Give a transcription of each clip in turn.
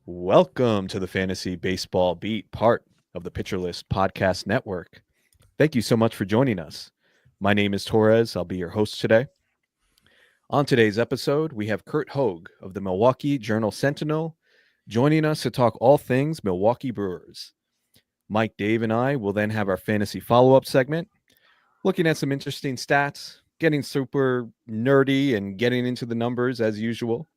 Welcome to the Fantasy Baseball Beat, part of the Pitcher List Podcast Network. Thank you so much for joining us. My name is Torres. I'll be your host today. On today's episode, we have Curt Hogg of the Milwaukee Journal-Sentinel joining us to talk all things Milwaukee Brewers. Mike, Dave, and I will then have our fantasy follow-up segment, looking at some interesting stats, getting super nerdy and getting into the numbers as usual.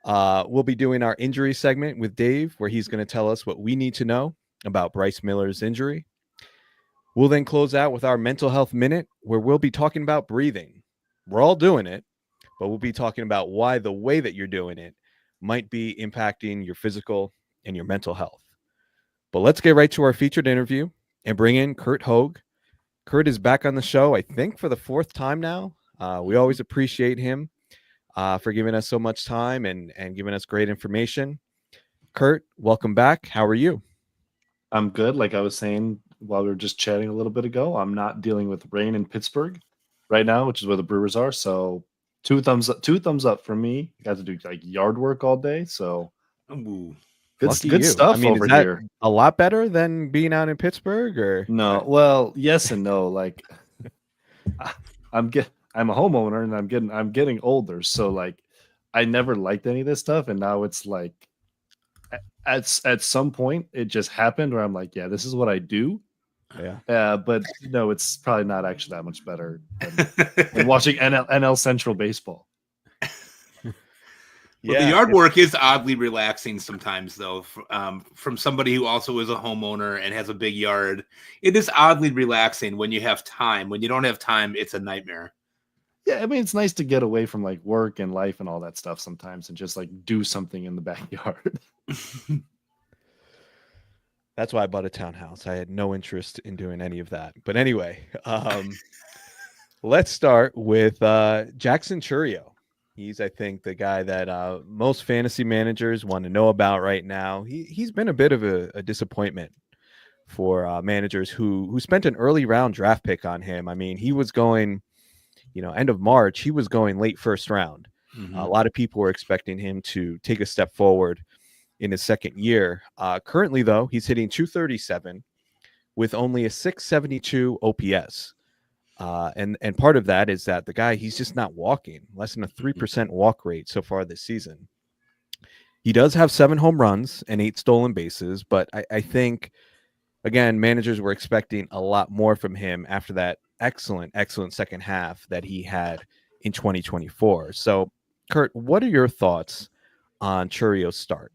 We'll be doing our injury segment with Dave, where he's going to tell us what we need to know about Bryce Miller's injury. We'll then close out with our mental health minute, where we'll be talking about breathing. We're all doing it, but we'll be talking about why the way that you're doing it might be impacting your physical and your mental health. But let's get right to our featured interview and bring in Curt Hogg. Curt is back on the show, I think, for the fourth time now. We always appreciate him for giving us so much time and giving us great information. Curt, welcome back. How are you? I'm good. Like I was saying while we were just chatting a little bit ago, I'm not dealing with rain in Pittsburgh right now, which is where the Brewers are. So two thumbs up for me. I got to do like yard work all day. So good stuff. I mean, over is that here. A lot better than being out in Pittsburgh, or no? Well, yes and no. Like I'm a homeowner and I'm getting older. So like I never liked any of this stuff. And now it's like at some point it just happened where I'm like, yeah, this is what I do. Yeah. But no, it's probably not actually that much better than watching NL Central baseball. Well, the yard work is oddly relaxing sometimes, though. From somebody who also is a homeowner and has a big yard, it is oddly relaxing when you have time. When you don't have time, it's a nightmare. Yeah, I mean, it's nice to get away from like work and life and all that stuff sometimes and just like do something in the backyard. That's why I bought a townhouse. I had no interest in doing any of that. But anyway, let's start with Jackson Chourio. He's, I think, the guy that most fantasy managers want to know about right now. He's been a bit of a disappointment for managers who spent an early round draft pick on him. I mean, he was going, end of March, he was going late first round. Mm-hmm. A lot of people were expecting him to take a step forward in his second year. Currently, though, he's hitting .237 with only a .672 OPS. And part of that is that the guy, he's just not walking, less than a 3% walk rate so far this season. He does have 7 home runs and 8 stolen bases, but I think, again, managers were expecting a lot more from him after that excellent second half that he had in 2024. So, Curt, what are your thoughts on Chourio's start?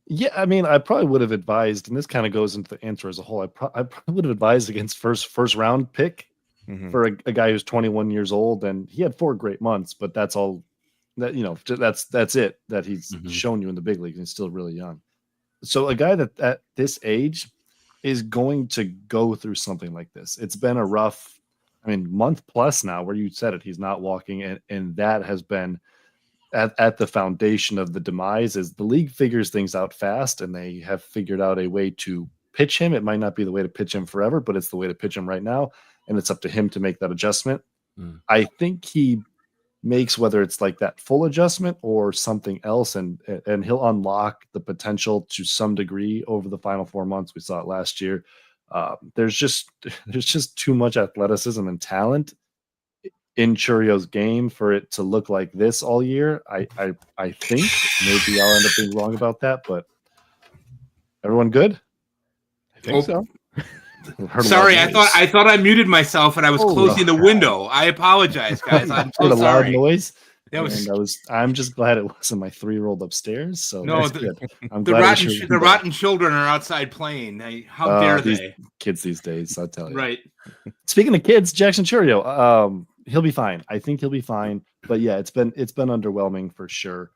Yeah, I mean, I probably would have advised, and this kind of goes into the answer as a whole. I probably would have advised against first round pick for a guy who's 21 years old, and he had 4 great months, but that's all that that's it that he's shown you in the big leagues. And he's still really young. So a guy that at this age is going to go through something like this. It's been a rough, month plus now where you said it. He's not walking, and that has been at the foundation of the demise. Is the league figures things out fast, and they have figured out a way to pitch him. It might not be the way to pitch him forever, but it's the way to pitch him right now, and it's up to him to make that adjustment. I think he makes, whether it's like that full adjustment or something else, and he'll unlock the potential to some degree over the final 4 months. We saw it last year. There's just too much athleticism and talent in Chourio's game for it to look like this all year. I think maybe I'll end up being wrong about that, but everyone good? I think so. Sorry, I thought I muted myself and I was closing the window. I apologize, guys. I'm so sorry. Loud noise. I'm just glad it wasn't my 3-year-old upstairs. So no, that's good. I'm glad the rotten children are outside playing. How dare they? Kids these days, I'll tell you. Right. Speaking of kids, Jackson Chourio, he'll be fine. I think he'll be fine. But yeah, it's been underwhelming for sure.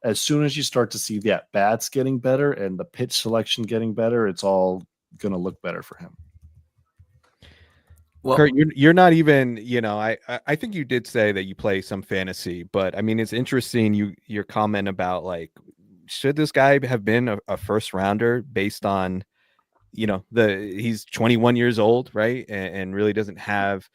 As soon as you start to see the at-bats getting better and the pitch selection getting better, it's all going to look better for him. Well, Curt, you're not even, I think you did say that you play some fantasy, but I mean, it's interesting your comment about like, should this guy have been a first rounder based on, he's 21 years old, right? And really doesn't have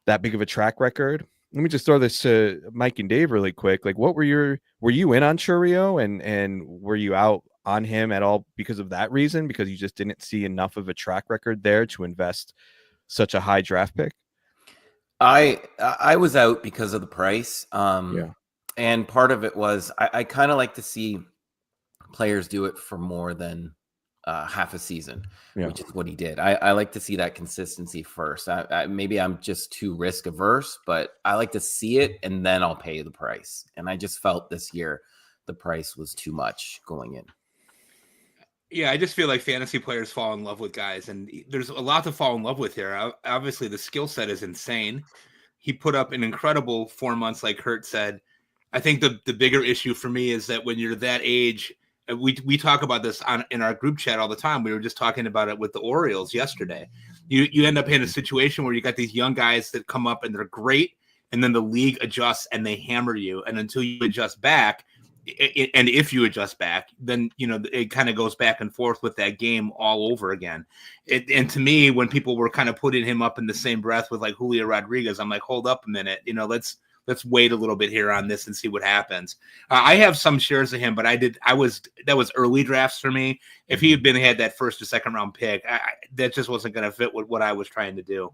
that big of a track record. let me just throw this to Mike and Dave really quick. Like, were you in on Churio, and were you out on him at all because of that reason? Because you just didn't see enough of a track record there to invest such a high draft pick? I was out because of the price. Yeah. And part of it was I kind of like to see players do it for more than half a season, which is what he did. I like to see that consistency first. Maybe I'm just too risk averse, but I like to see it and then I'll pay the price. And I just felt this year the price was too much going in. Yeah, I just feel like fantasy players fall in love with guys, and there's a lot to fall in love with here. Obviously, the skill set is insane. He put up an incredible 4 months, like Curt said. I think the bigger issue for me is that when you're that age, we talk about this in our group chat all the time. We were just talking about it with the Orioles yesterday. You end up in a situation where you got these young guys that come up and they're great, and then the league adjusts and they hammer you, and until you adjust back. And if you adjust back, then, it kind of goes back and forth with that game all over again. And to me, when people were kind of putting him up in the same breath with like Julio Rodriguez, I'm like, hold up a minute, let's wait a little bit here on this and see what happens. I have some shares of him, but that was early drafts for me. If he had that first or second round pick, that just wasn't going to fit with what I was trying to do.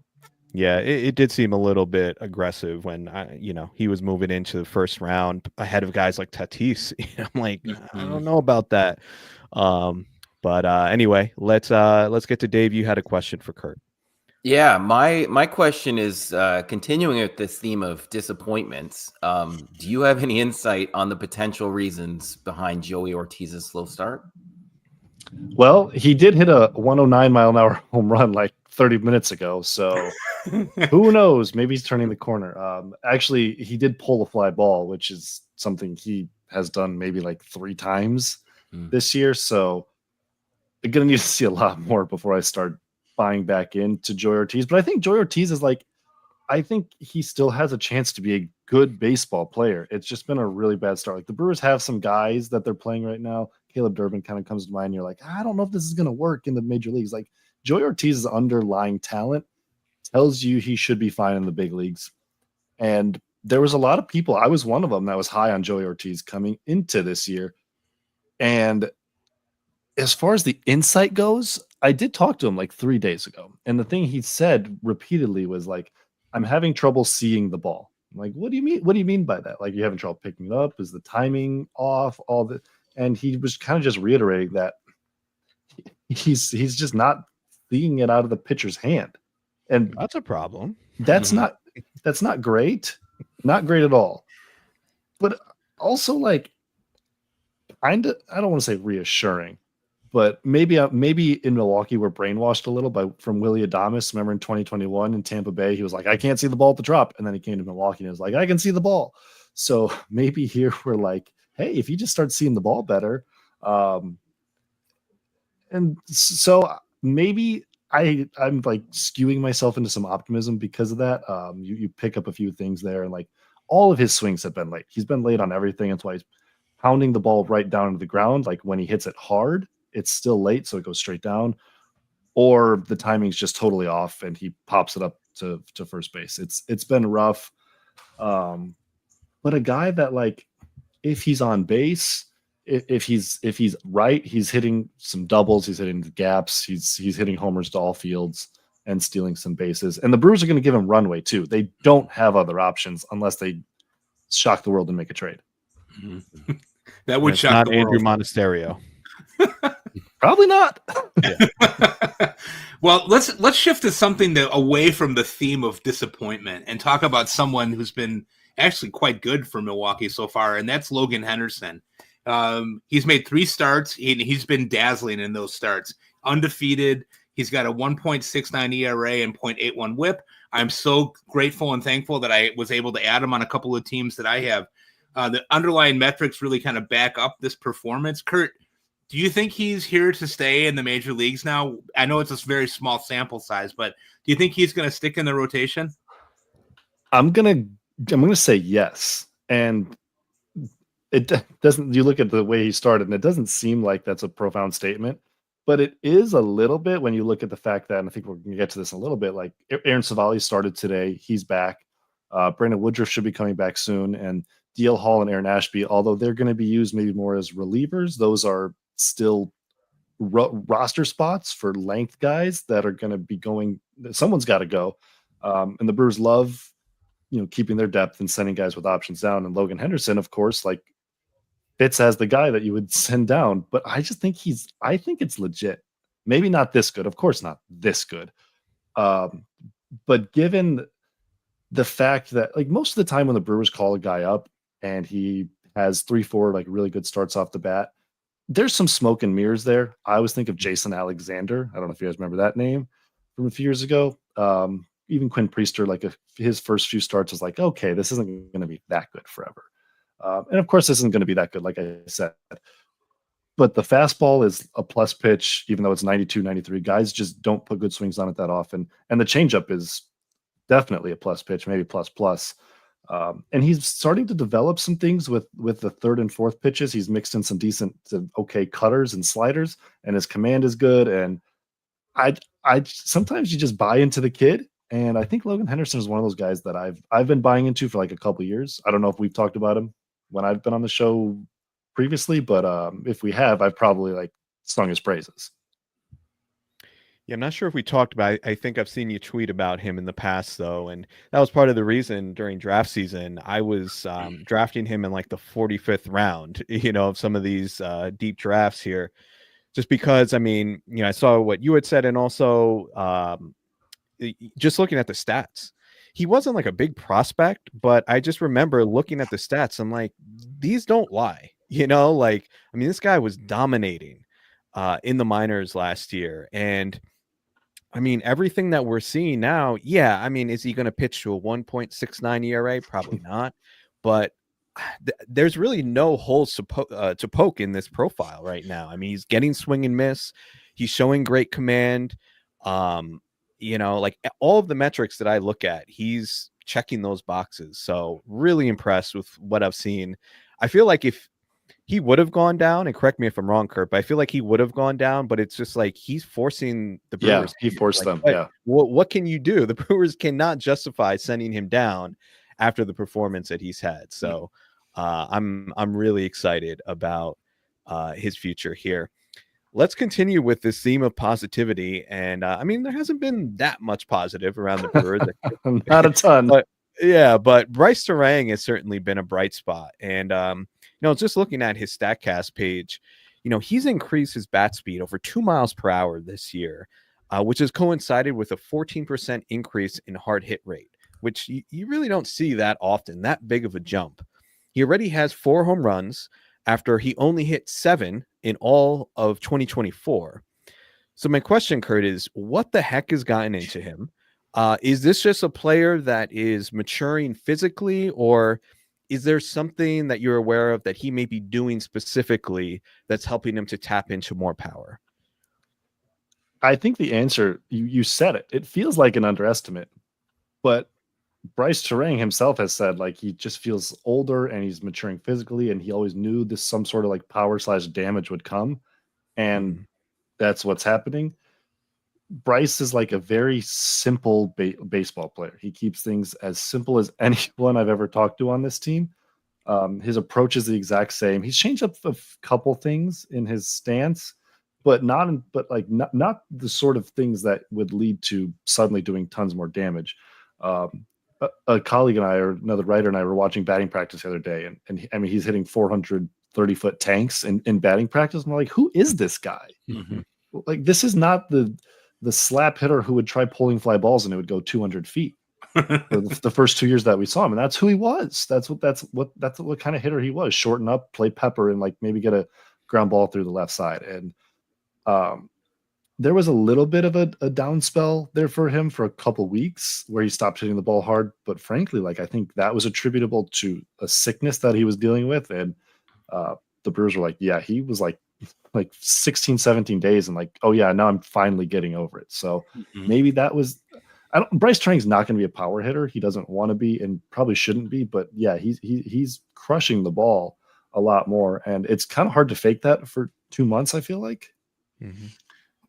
Yeah, it did seem a little bit aggressive when he was moving into the first round ahead of guys like Tatis. I'm like, I don't know about that. But anyway, let's get to Dave. You had a question for Curt. Yeah, my question is continuing with this theme of disappointments. Do you have any insight on the potential reasons behind Joey Ortiz's slow start? Well, he did hit a 109 mile an hour home run like 30 minutes ago. So who knows? Maybe he's turning the corner. Actually, he did pull a fly ball, which is something he has done maybe like 3 times this year. So I'm going to need to see a lot more before I start buying back into Joey Ortiz. But I think Joey Ortiz I think he still has a chance to be a good baseball player. It's just been a really bad start. Like the Brewers have some guys that they're playing right now. Caleb Durbin kind of comes to mind. And you're like, I don't know if this is going to work in the major leagues. Like Joey Ortiz's underlying talent tells you he should be fine in the big leagues. And there was a lot of people, I was one of them, that was high on Joey Ortiz coming into this year. And as far as the insight goes, I did talk to him like 3 days ago. And the thing he said repeatedly was like, I'm having trouble seeing the ball. I'm like, what do you mean? What do you mean by that? Like, you having trouble picking it up? Is the timing off? All the, and he was kind of just reiterating that he's just not seeing it out of the pitcher's hand. And that's a problem. That's not great. Not great at all. But also like I don't want to say reassuring, but maybe in Milwaukee we're brainwashed a little from Willie Adames. Remember in 2021 in Tampa Bay, he was like, I can't see the ball at the drop. And then he came to Milwaukee and was like, I can see the ball. So maybe here we're like, hey, if you just start seeing the ball better. And so maybe I'm like skewing myself into some optimism because of that. You pick up a few things there, and like all of his swings have been late. He's been late on everything. That's why he's pounding the ball right down into the ground. Like when he hits it hard, it's still late, so it goes straight down. Or the timing's just totally off and he pops it up to first base. It's been rough. But a guy that like if he's on base, if he's right, he's hitting some doubles, he's hitting the gaps, he's hitting homers to all fields and stealing some bases. And the Brewers are going to give him runway too. They don't have other options unless they shock the world and make a trade. Mm-hmm. That would shock not the world. Andrew Monasterio. Probably not. Yeah. Well, let's shift to something that away from the theme of disappointment and talk about someone who's been actually quite good for Milwaukee so far, and that's Logan Henderson. He's made 3 starts. He's been dazzling in those starts. Undefeated. He's got a 1.69 ERA and 0.81 WHIP. I'm so grateful and thankful that I was able to add him on a couple of teams that I have. The underlying metrics really kind of back up this performance. Curt, do you think he's here to stay in the major leagues now? I know it's a very small sample size, but do you think he's going to stick in the rotation? I'm gonna say yes. And it doesn't. You look at the way he started, and it doesn't seem like that's a profound statement, but it is a little bit when you look at the fact that, and I think we're going to get to this in a little bit. Like Aaron Savali started today, he's back. Brandon Woodruff should be coming back soon, and DL Hall and Aaron Ashby, although they're going to be used maybe more as relievers, those are still roster spots for length guys that are going to be going. Someone's got to go, and the Brewers love, keeping their depth and sending guys with options down. And Logan Henderson, of course, fits as the guy that you would send down. But I just think I think it's legit. Maybe not this good, of course, not this good. But given the fact that most of the time when the Brewers call a guy up and he has 3-4 really good starts off the bat, there's some smoke and mirrors there. I always think of Jason Alexander. I don't know if you guys remember that name from a few years ago. Even Quinn Priester, his first few starts was okay, this isn't going to be that good forever. And of course, this isn't going to be that good, like I said. But the fastball is a plus pitch, even though it's 92, 93. Guys just don't put good swings on it that often. And the changeup is definitely a plus pitch, maybe plus. And he's starting to develop some things with the third and fourth pitches. He's mixed in some decent to okay cutters and sliders, and his command is good. And I sometimes you just buy into the kid. And I think Logan Henderson is one of those guys that I've been buying into for a couple of years. I don't know if we've talked about him when I've been on the show previously, but if we have, I've probably sung his praises. Yeah, I'm not sure if we talked about it. I think I've seen you tweet about him in the past, though, and that was part of the reason during draft season I was drafting him in the 45th round, of some of these deep drafts here, just because, I saw what you had said, and also just looking at the stats. He wasn't a big prospect, but I just remember looking at the stats. I'm like, these don't lie, this guy was dominating in the minors last year. And everything that we're seeing now, is he going to pitch to a 1.69 ERA? Probably not. But there's really no holes to poke in this profile right now. He's getting swing and miss. He's showing great command. All of the metrics that I look at, he's checking those boxes. So really impressed with what I've seen. I feel like if he would have gone down, and correct me if I'm wrong, Curt, but I feel like he would have gone down, but it's just he's forcing the Brewers. Yeah, he forced them. What can you do? The Brewers cannot justify sending him down after the performance that he's had. So I'm really excited about his future here. Let's continue with this theme of positivity. And there hasn't been that much positive around the Brewers. Not a ton. But Bryce Terang has certainly been a bright spot. And, just looking at his StatCast page, he's increased his bat speed over 2 miles per hour this year, which has coincided with a 14% increase in hard hit rate, which you really don't see that often, that big of a jump. He already has 4 home runs after he only hit 7 in all of 2024. So my question, Curt, is what the heck has gotten into him? Is this just a player that is maturing physically, or is there something that you're aware of that he may be doing specifically that's helping him to tap into more power? I think the answer, you said it. It feels like an underestimate, but Bryce Terang himself has said he just feels older and he's maturing physically, and he always knew some sort of power / damage would come, and that's what's happening. Bryce is a very simple baseball player. He keeps things as simple as anyone I've ever talked to on this team. His approach is the exact same. He's changed up a couple things in his stance, but not the sort of things that would lead to suddenly doing tons more damage. A colleague and I, or another writer and I, were watching batting practice the other day, and he's hitting 430-foot tanks in batting practice. And we're like, who is this guy? Mm-hmm. This is not the slap hitter who would try pulling fly balls and it would go 200 feet. the first 2 years that we saw him, and that's who he was. That's what kind of hitter he was. Shorten up, play pepper, and maybe get a ground ball through the left side. And there was a little bit of a down spell there for him for a couple weeks where he stopped hitting the ball hard. But frankly, I think that was attributable to a sickness that he was dealing with. And the Brewers were like, yeah, he was like 16, 17 days. And oh yeah, now I'm finally getting over it. So maybe that was, Bryce Terang's not going to be a power hitter. He doesn't want to be, and probably shouldn't be, but yeah, he's crushing the ball a lot more. And it's kind of hard to fake that for 2 months, I feel like. Mm-hmm.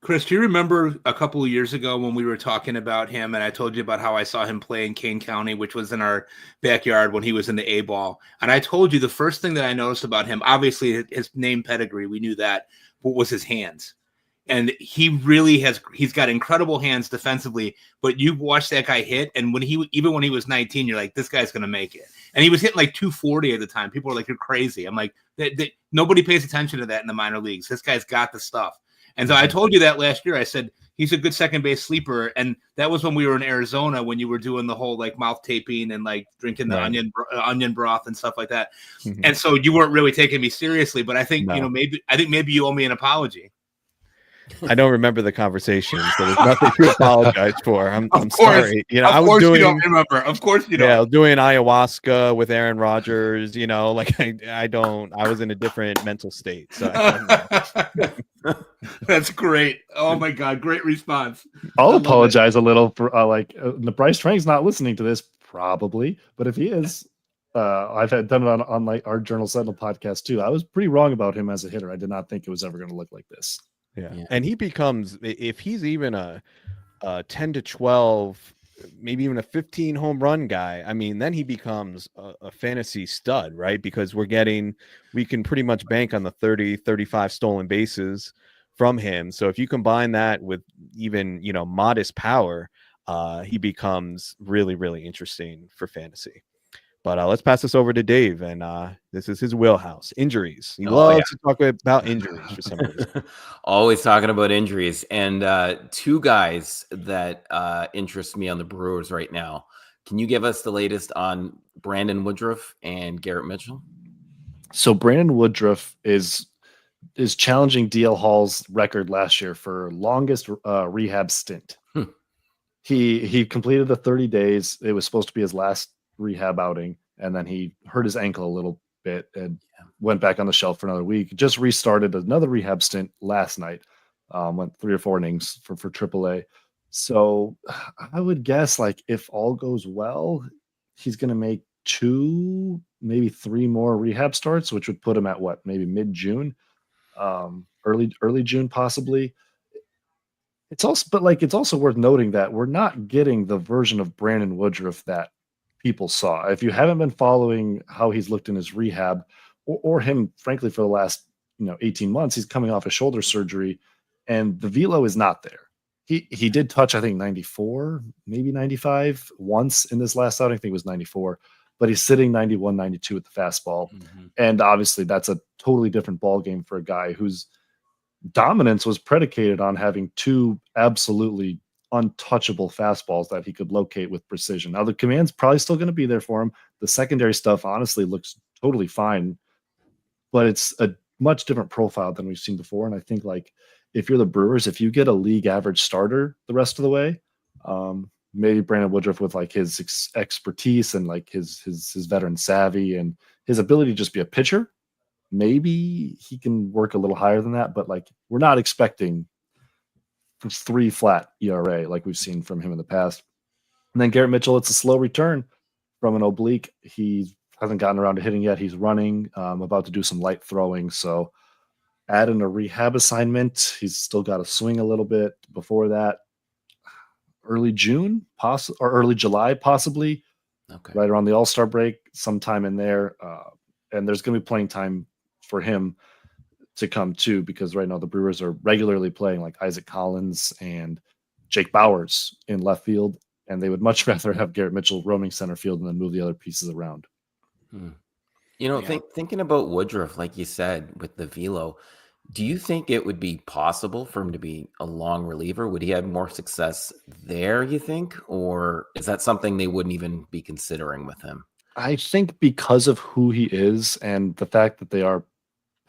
Chris, do you remember a couple of years ago when we were talking about him and I told you about how I saw him play in Kane County, which was in our backyard when he was in the A-ball? And I told you the first thing that I noticed about him, obviously his name pedigree, we knew that, but was his hands. And he's got incredible hands defensively, but you watch that guy hit. And even when he was 19, you're like, this guy's going to make it. And he was hitting like 240 at the time. People were like, you're crazy. I'm like, nobody pays attention to that in the minor leagues. This guy's got the stuff. And so I told you that last year. I said, he's a good second base sleeper. And that was when we were in Arizona, when you were doing the whole like mouth taping and like drinking the onion broth and stuff like that. Mm-hmm. And so you weren't really taking me seriously, but I think, maybe you owe me an apology. I don't remember the conversation, so there's nothing to apologize for. I'm sorry. I was doing. You don't remember. Of course you don't. Yeah, I was doing ayahuasca with Aaron Rodgers. Like I was in a different mental state. So that's great. Oh my God, great response. I'll apologize a little for Bryce Trang's not listening to this probably, but if he is, I've done it on like our Journal Sentinel podcast too. I was pretty wrong about him as a hitter. I did not think it was ever going to look like this. Yeah. And he becomes, if he's even a 10 to 12, maybe even a 15 home run guy, I mean, then he becomes a fantasy stud, right? Because we can pretty much bank on the 30, 35 stolen bases from him. So if you combine that with even, modest power, he becomes really, really interesting for fantasy. But let's pass this over to Dave, and this is his wheelhouse: injuries. He loves to talk about injuries for some reason. Always talking about injuries, and two guys that interest me on the Brewers right now. Can you give us the latest on Brandon Woodruff and Garrett Mitchell? So Brandon Woodruff is challenging DL Hall's record last year for longest rehab stint. He completed the 30 days. It was supposed to be his last rehab outing, and then he hurt his ankle a little bit and went back on the shelf for another week. Just restarted another rehab stint last night. Went 3 or 4 innings for AAA. So I would guess, like, if all goes well, he's going to make 2, maybe 3 more rehab starts, which would put him at maybe mid-June, early June possibly. It's also worth noting that we're not getting the version of Brandon Woodruff that people saw. If you haven't been following how he's looked in his rehab or him, frankly, for the last 18 months, he's coming off a shoulder surgery, and the velo is not there. He did touch, I think, 94, maybe 95 once in this last outing. I think it was 94, but he's sitting 91, 92 with the fastball. Mm-hmm. And obviously that's a totally different ball game for a guy whose dominance was predicated on having 2 absolutely untouchable fastballs that he could locate with precision. Now the command's probably still going to be there for him. The secondary stuff honestly looks totally fine, but it's a much different profile than we've seen before. And I think, like, if you're the Brewers, if you get a league average starter the rest of the way, maybe Brandon Woodruff with like his expertise and like his veteran savvy and his ability to just be a pitcher, maybe he can work a little higher than that. But like, we're not expecting 3 flat ERA like we've seen from him in the past. And then Garrett Mitchell, it's a slow return from an oblique. He hasn't gotten around to hitting yet. He's running, about to do some light throwing. So add in a rehab assignment. He's still got to swing a little bit before that. Early June, or early July, possibly. Okay. Right around the All-Star break, sometime in there. And there's going to be playing time for him to come too, because right now the Brewers are regularly playing like Isaac Collins and Jake Bowers in left field, and they would much rather have Garrett Mitchell roaming center field and then move the other pieces around. Thinking about Woodruff, like you said, with the velo, do you think it would be possible for him to be a long reliever? Would he have more success there, you think? Or is that something they wouldn't even be considering with him? I think because of who he is and the fact that they are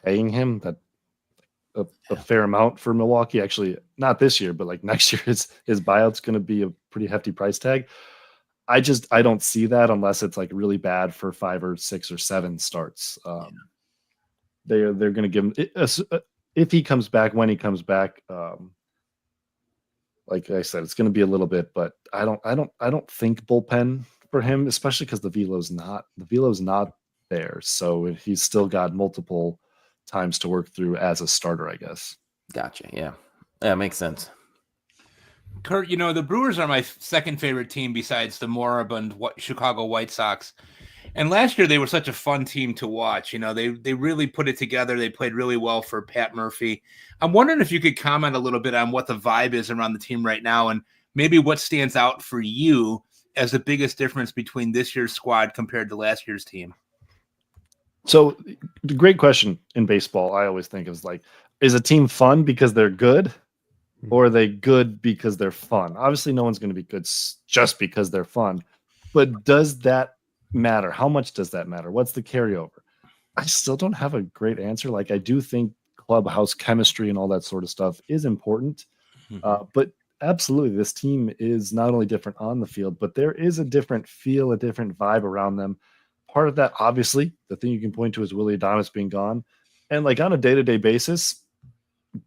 paying him that a fair amount for Milwaukee, actually not this year, but like next year, his buyout's going to be a pretty hefty price tag. I don't see that unless it's like really bad for 5 or 6 or 7 starts. They're going to give him, if he comes back, when he comes back, like I said, it's going to be a little bit, but I don't think bullpen for him, especially because the velo's not there. So he's still got multiple times to work through as a starter, I guess. Gotcha. Yeah. Yeah, makes sense. Curt, the Brewers are my second favorite team besides the moribund Chicago White Sox. And last year they were such a fun team to watch. They really put it together. They played really well for Pat Murphy. I'm wondering if you could comment a little bit on what the vibe is around the team right now, and maybe what stands out for you as the biggest difference between this year's squad compared to last year's team. So the great question in baseball, I always think is a team fun because they're good, or are they good because they're fun? Obviously, no one's going to be good just because they're fun. But does that matter? How much does that matter? What's the carryover? I still don't have a great answer. I do think clubhouse chemistry and all that sort of stuff is important. But absolutely, this team is not only different on the field, but there is a different feel, a different vibe around them. Part of that, obviously, the thing you can point to is Willy Adames being gone. And on a day-to-day basis,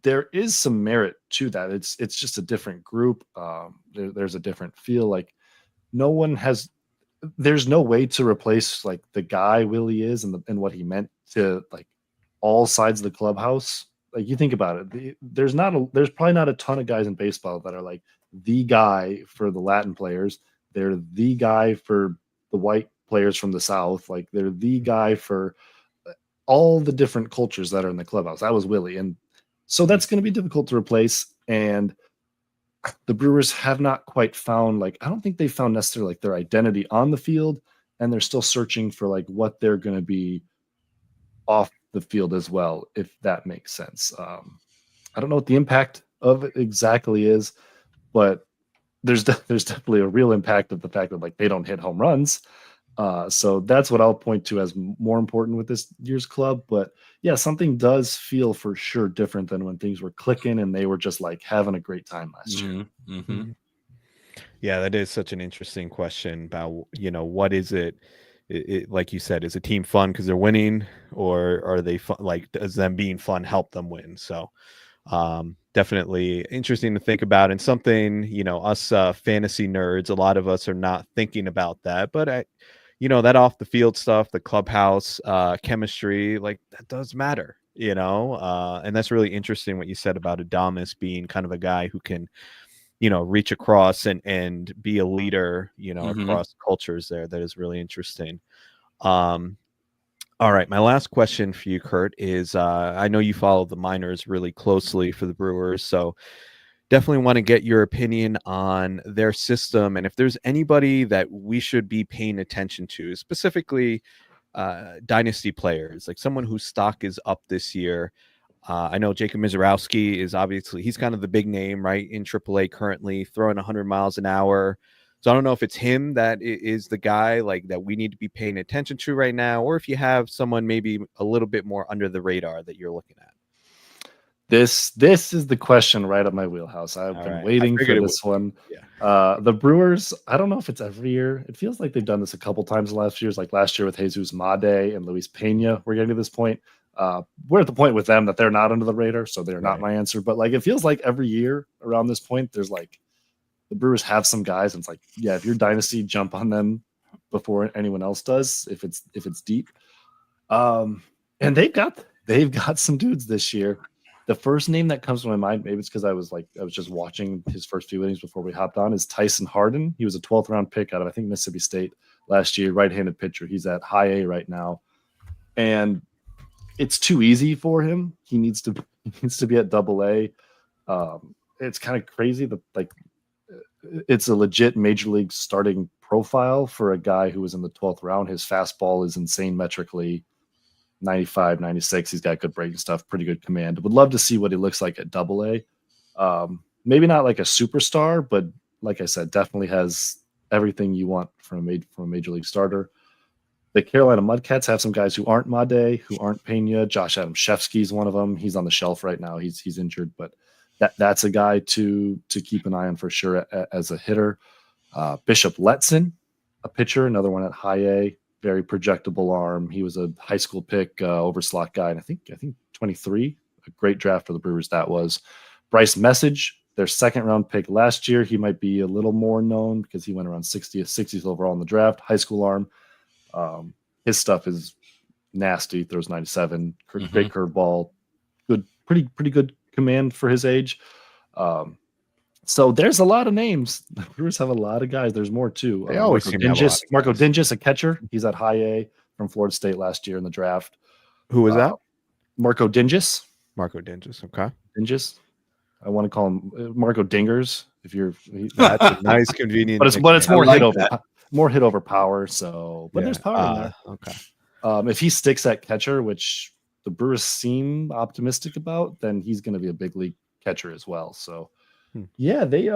there is some merit to that. It's just a different group. There's a different feel. There's no way to replace the guy Willie is and what he meant to all sides of the clubhouse. You think about it, there's probably not a ton of guys in baseball that are the guy for the Latin players. They're the guy for the white players from the South. They're the guy for all the different cultures that are in the clubhouse. That was Willie. And so that's going to be difficult to replace. And the Brewers have not quite found, I don't think they found necessarily their identity on the field, and they're still searching for what they're going to be off the field as well, if that makes sense. I don't know what the impact of it exactly is, but there's definitely a real impact of the fact that they don't hit home runs. So that's what I'll point to as more important with this year's club. But yeah, something does feel for sure different than when things were clicking and they were just having a great time last year. Mm-hmm. Yeah, that is such an interesting question about, what is it? Like you said, is a team fun because they're winning, or are they fun? Does them being fun help them win? So definitely interesting to think about, and something, us fantasy nerds, a lot of us are not thinking about that, but that off the field stuff, the clubhouse chemistry, that does matter, and that's really interesting what you said about Adames being kind of a guy who can, reach across and be a leader, across cultures there. That is really interesting. All right. My last question for you, Curt, is I know you follow the minors really closely for the Brewers, so definitely want to get your opinion on their system and if there's anybody that we should be paying attention to, specifically dynasty players, someone whose stock is up this year. I know Jacob Mizorowski is obviously, he's kind of the big name, right, in AAA currently, throwing 100 miles an hour. So I don't know if it's him that is the guy that we need to be paying attention to right now, or if you have someone maybe a little bit more under the radar that you're looking at. This is the question right up my wheelhouse. I've been waiting for this one. Yeah. The Brewers, I don't know if it's every year. It feels like they've done this a couple times in the last few years, like last year with Jesus Made and Luis Pena. We're getting to this point. We're at the point with them that they're not under the radar, so they're not my answer. But it feels like every year around this point, there's the Brewers have some guys, and it's if you're dynasty, jump on them before anyone else does, if it's deep. And they've got some dudes this year. The first name that comes to my mind, maybe it's because I was just watching his first few innings before we hopped on, is Tyson Harden. He was a 12th round pick out of, I think, Mississippi State last year, right-handed pitcher. He's at high A right now, and it's too easy for him. He needs to be at double A. It's kind of crazy that it's a legit major league starting profile for a guy who was in the 12th round. His fastball is insane metrically, 95, 96. He's got good breaking stuff, pretty good command. Would love to see what he looks like at double A. Maybe not like a superstar, but like I said, definitely has everything you want from a major league starter. The Carolina Mudcats have some guys who aren't Made, who aren't Pena. Josh Adamszewski is one of them. He's on the shelf right now. He's injured, but that's a guy to keep an eye on for sure as a hitter. Bishop Letson, a pitcher, another one at high A, very projectable arm. He was a high school pick, overslot guy, and I think 23. A great draft for the Brewers that was. Bryce Message, their second round pick last year. He might be a little more known because he went around 60th overall in the draft. High school arm. His stuff is nasty. Throws 97. Great curveball. Good, pretty good command for his age. So there's a lot of names. The Brewers have a lot of guys. There's more too. They always seem to have a lot of Marco guys. Dingus, a catcher. He's at high A from Florida State last year in the draft. Who was that? Marco Dingus. Marco Dingus. Okay. Dingus. I want to call him Marco Dingers. That's a nice, convenient. But it's nickname. more hit over power. So, but there's power in there. Okay. If he sticks at catcher, which the Brewers seem optimistic about, then he's going to be a big league catcher as well. So, yeah, they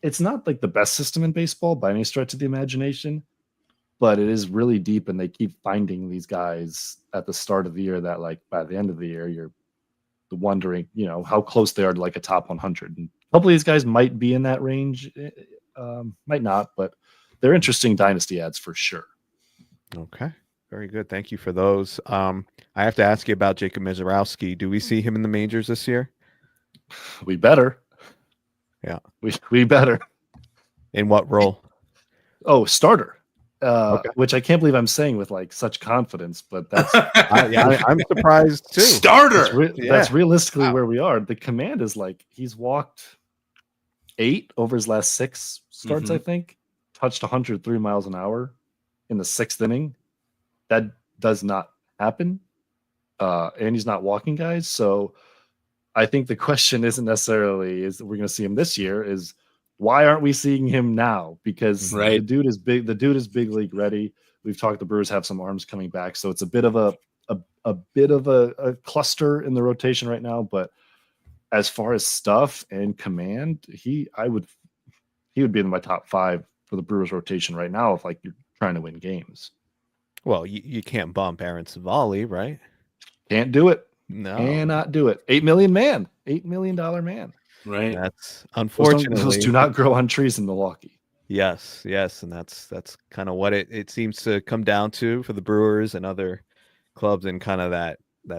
it's not like the best system in baseball by any stretch of the imagination, but it is really deep, and they keep finding these guys at the start of the year that, like, by the end of the year, you're wondering, how close they are to like a top 100. And a couple of these guys might be in that range, might not, but they're interesting dynasty ads for sure. Okay. Very good. Thank you for those. I have to ask you about Jacob Mizorowski. Do we see him in the majors this year? We better. Yeah. We better. In what role? Oh, starter. Okay. Which I can't believe I'm saying with like such confidence, but that's I'm surprised too. Starter. That's realistically where we are. The command is like he's walked 8 over his last 6 starts, I think. Touched 103 miles an hour in the 6th inning. That does not happen. And he's not walking guys. So I think the question isn't necessarily is we're going to see him this year, is why aren't we seeing him now? Because the dude is big. The dude is big league ready. We've talked the Brewers have some arms coming back, so it's a bit of a cluster in the rotation right now. But as far as stuff and command, he would be in my top 5 for the Brewers rotation right now if like you're trying to win games. Well, you can't bump Aaron Savali, right? Can't do it. No, cannot do it. $8 million man, $8 million man. Right. That's unfortunately those do not grow on trees in Milwaukee. Yes, and that's kind of what it seems to come down to for the Brewers and other clubs in kind of that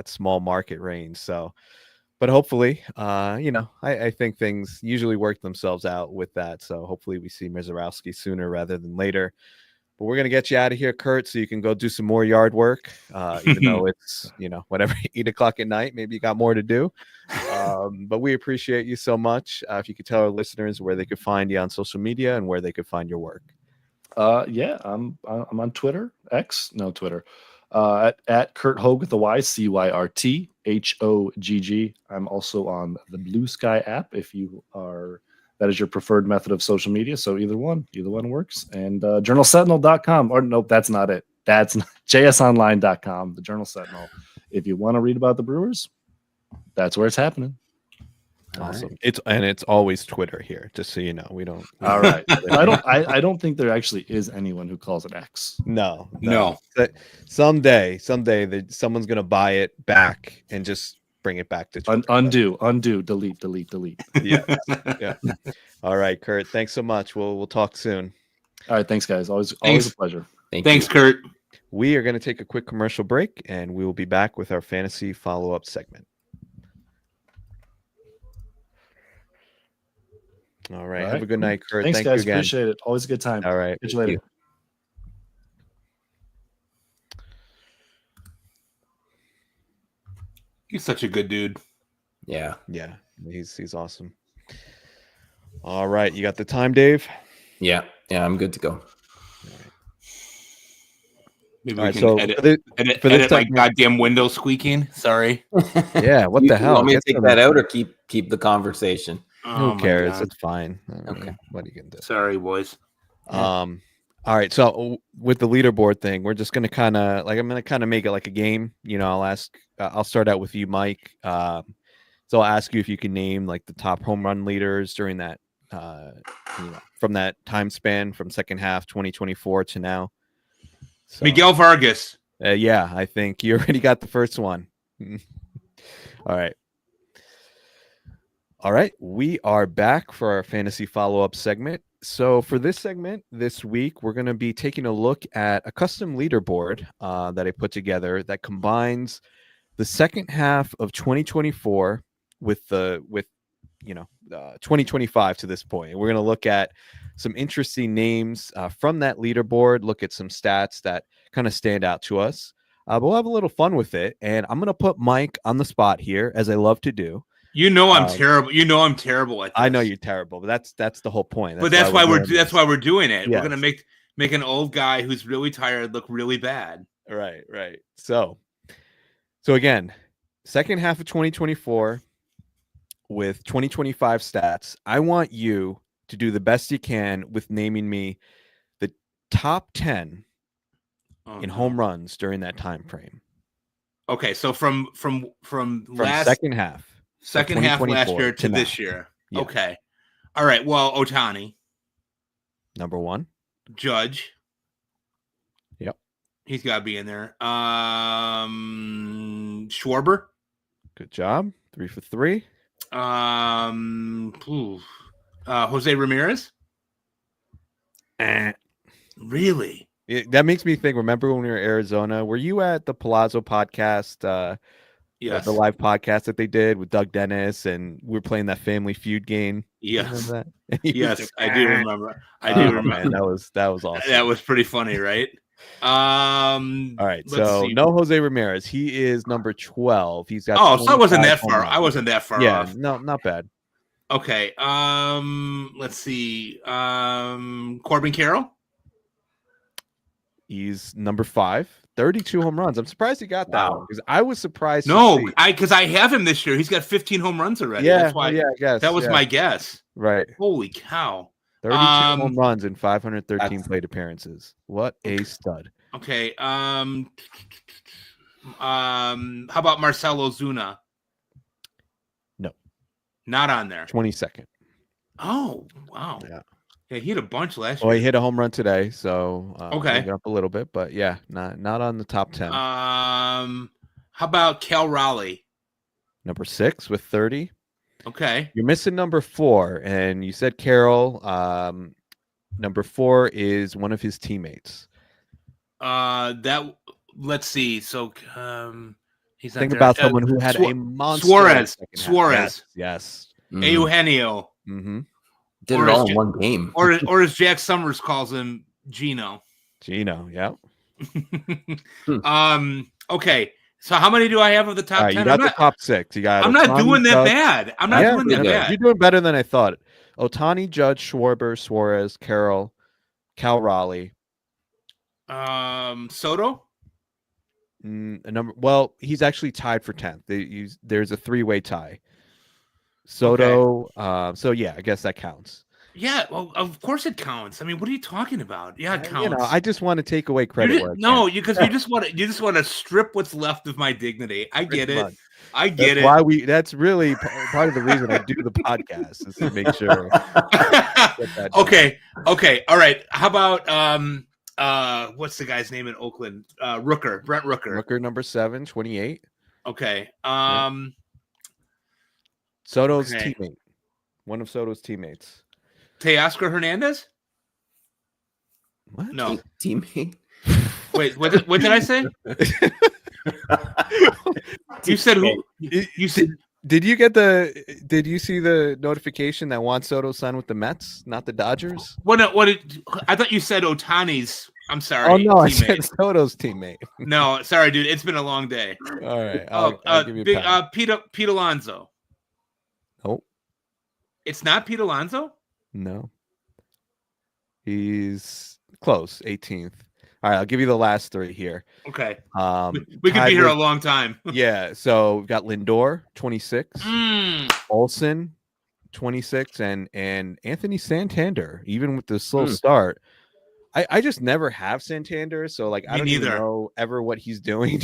small market range. So, but hopefully, I think things usually work themselves out with that. So hopefully we see Mizorowski sooner rather than later. But we're going to get you out of here, Curt, so you can go do some more yard work, even though it's, whatever, 8 o'clock at night, maybe you got more to do. But we appreciate you so much. If you could tell our listeners where they could find you on social media and where they could find your work. Yeah, I'm on Twitter, Twitter, at Curt Hogg with the Y, CYRT HOGG. I'm also on the Blue Sky app if that is your preferred method of social media. So either one works. And journalsentinel.com, or nope, that's not it. That's not, jsonline.com, the Journal Sentinel. If you want to read about the Brewers, that's where it's happening. Awesome. Right. It's always Twitter here, just so you know. We don't. All right. I don't think there actually is anyone who calls it X. No. Someday someone's gonna buy it back and just bring it back to Twitter. Undo, delete. Yeah. All right, Curt. Thanks so much. We'll talk soon. All right, thanks, guys. Always a pleasure. Thanks, Curt. We are going to take a quick commercial break, and we will be back with our fantasy follow-up segment. All right. Have a good night, Curt. Thanks, Thank guys. you again. Appreciate it. Always a good time. All right. Catch you later. He's such a good dude. Yeah. He's awesome. All right. You got the time, Dave? Yeah, I'm good to go. Maybe we can edit like goddamn window squeaking. Sorry. Yeah, what the hell? Want me to take that out or keep the conversation? Who cares? It's fine. Okay. What are you gonna do? Sorry, boys. All right. So with the leaderboard thing, we're just gonna I'm gonna make it like a game. I'll start out with you, Mike. So I'll ask you if you can name like the top home run leaders during that from that time span from second half 2024 to now. So, Miguel Vargas. Yeah, I think you already got the first one. All right. We are back for our fantasy follow-up segment. So for this segment this week, we're going to be taking a look at a custom leaderboard that I put together that combines the second half of 2024 with 2025 to this point. And we're going to look at some interesting names from that leaderboard, look at some stats that kind of stand out to us. But we'll have a little fun with it. And I'm going to put Mike on the spot here, as I love to do. I'm terrible. I'm terrible at this. I know you're terrible, but that's the whole point. That's why we're doing it. Yes. We're gonna make an old guy who's really tired look really bad. Right. So again, second half of 2024 with 2025 stats. I want you to do the best you can with naming me the top 10 in home runs during that time frame. Okay, so from last second half last year to this year. Yeah. Okay. All right. Well, Ohtani. Number 1. Judge. Yep. He's got to be in there. Schwarber. Good job. 3 for 3. Jose Ramirez. Really? That makes me think. Remember when we were in Arizona? Were you at the Palazzo podcast? Yes. The live podcast that they did with Doug Dennis, and we were playing that Family Feud game. Yes. That? Yes, I do remember. I do remember. Man, that was awesome. That was pretty funny, right? All right, so no Jose Ramirez. He is number 12. He's got. Oh, so I wasn't that far. I wasn't that far off. No, not bad. Okay. Let's see. Corbin Carroll. He's number 5. 32 home runs. I'm surprised he got that one because I was surprised. Because I have him this year. He's got 15 home runs already. Yeah, that's why. I guess that was my guess. Right. Holy cow! 32 home runs in 513 plate appearances. What a stud. Okay. How about Marcelo Zuna? No. Not on there. 22nd. Oh, wow. Yeah, he hit a bunch last year. Well, he hit a home run today, so okay, up a little bit, but yeah, not on the top 10. How about Cal Raleigh? Number 6 with 30. Okay, you're missing number 4, and you said Carroll. Number 4 is one of his teammates. Let's see. So, he's think about someone who had a monster. Suarez. Yes. Eugenio. Mm-hmm. Did it all in one game. or as Jack Summers calls him, Gino. Yeah. Okay. So how many do I have of the top 10? You got the top 6. I'm not doing that bad. I'm not doing that bad. You're doing better than I thought. Ohtani, Judge, Schwarber, Suarez, Carroll, Cal Raleigh. Soto? Well, he's actually tied for 10th. There's a 3-way tie. Soto. Okay. So yeah, I guess that counts. Yeah, well, of course it counts. I mean, what are you talking about? Yeah, it counts. I just want to take away credit. Because you just want to strip what's left of my dignity. I get it. I get it. That's really part of the reason I do the podcast is to make sure. Okay. All right. How about what's the guy's name in Oakland? Rooker, Brent Rooker. Rooker, number 7, 28. Okay. Soto's teammate. One of Soto's teammates. Teoscar Hernandez? What? No. Teammate? Wait, what did I say? You said who? You said. Did you see the notification that Juan Soto signed with the Mets, not the Dodgers? I thought you said Ohtani's. I'm sorry. Oh no, I said Soto's teammate. No, sorry, dude. It's been a long day. All right. I'll give you a pass. Pete Alonso. Nope. It's not Pete Alonso? No. He's close, 18th. All right, I'll give you the last 3 here. Okay. We could be here a long time. Yeah, so we've got Lindor, 26. Olsen, 26, and Anthony Santander, even with the slow start. I just never have Santander, so I don't even know ever what he's doing.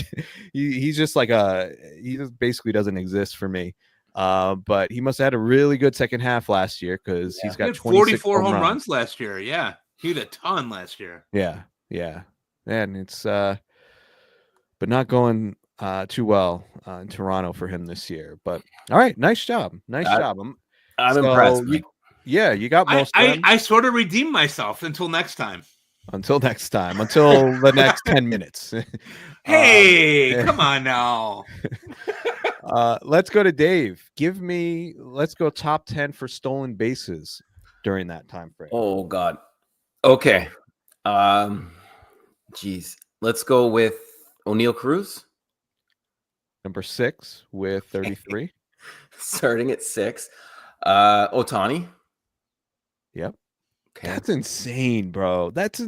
He's just he just basically doesn't exist for me. But he must have had a really good second half last year because he's got 44 home runs last year. Yeah, he had a ton last year. Yeah, and it's but not going too well in Toronto for him this year. But all right, nice job. I'm impressed. You got most. I sort of redeemed myself until next time. Until the next 10 minutes. Hey, come on now. Let's go to Dave. Let's go top 10 for stolen bases during that time frame. Oh God. Okay. Geez. Let's go with O'Neal Cruz. Number 6 with 33. starting at 6. Ohtani. Yep. Okay. That's insane, bro. That's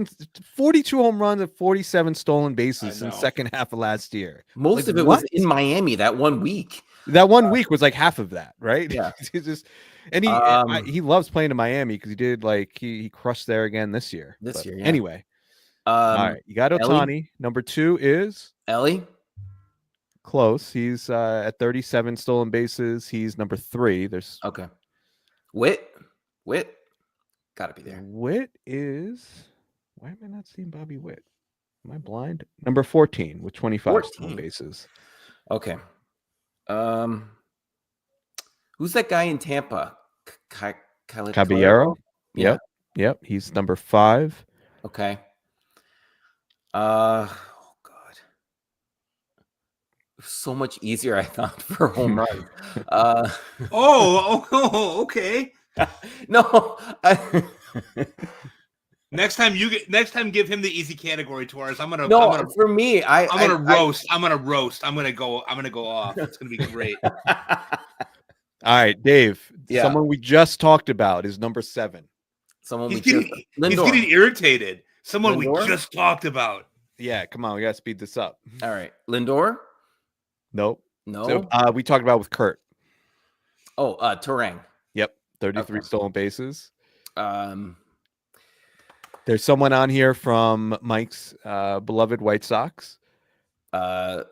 42 home runs and 47 stolen bases in the second half of last year. Most of it was in Miami that 1 week. That 1 week was like half of that, right? Yeah. He loves playing in Miami because he did he crushed there again this year. Yeah. Anyway, all right, you got Ohtani. Ellie? Number 2 is Ellie. close. He's at 37 stolen bases. He's number 3. There's okay. Witt, gotta be there. Witt is. Why am I not seeing Bobby Witt? Am I blind? Number 14 with 25 stolen bases. Okay. Who's that guy in Tampa? Caballero? Yeah. Yep. He's number 5. Okay. Oh God. So much easier, I thought, for home run. Okay. No. Next time give him the easy category, Torres. For me, I'm gonna roast. I'm gonna go off. It's gonna be great. All right, Dave. Yeah. Someone we just talked about is number 7. He's getting irritated. Someone Lindor? we just talked about. Yeah, come on, we gotta speed this up. All right, Lindor. Nope. No. So, we talked about with Curt. Oh, Turang. Yep, 33 stolen bases. Um, There's someone on here from Mike's beloved White Sox.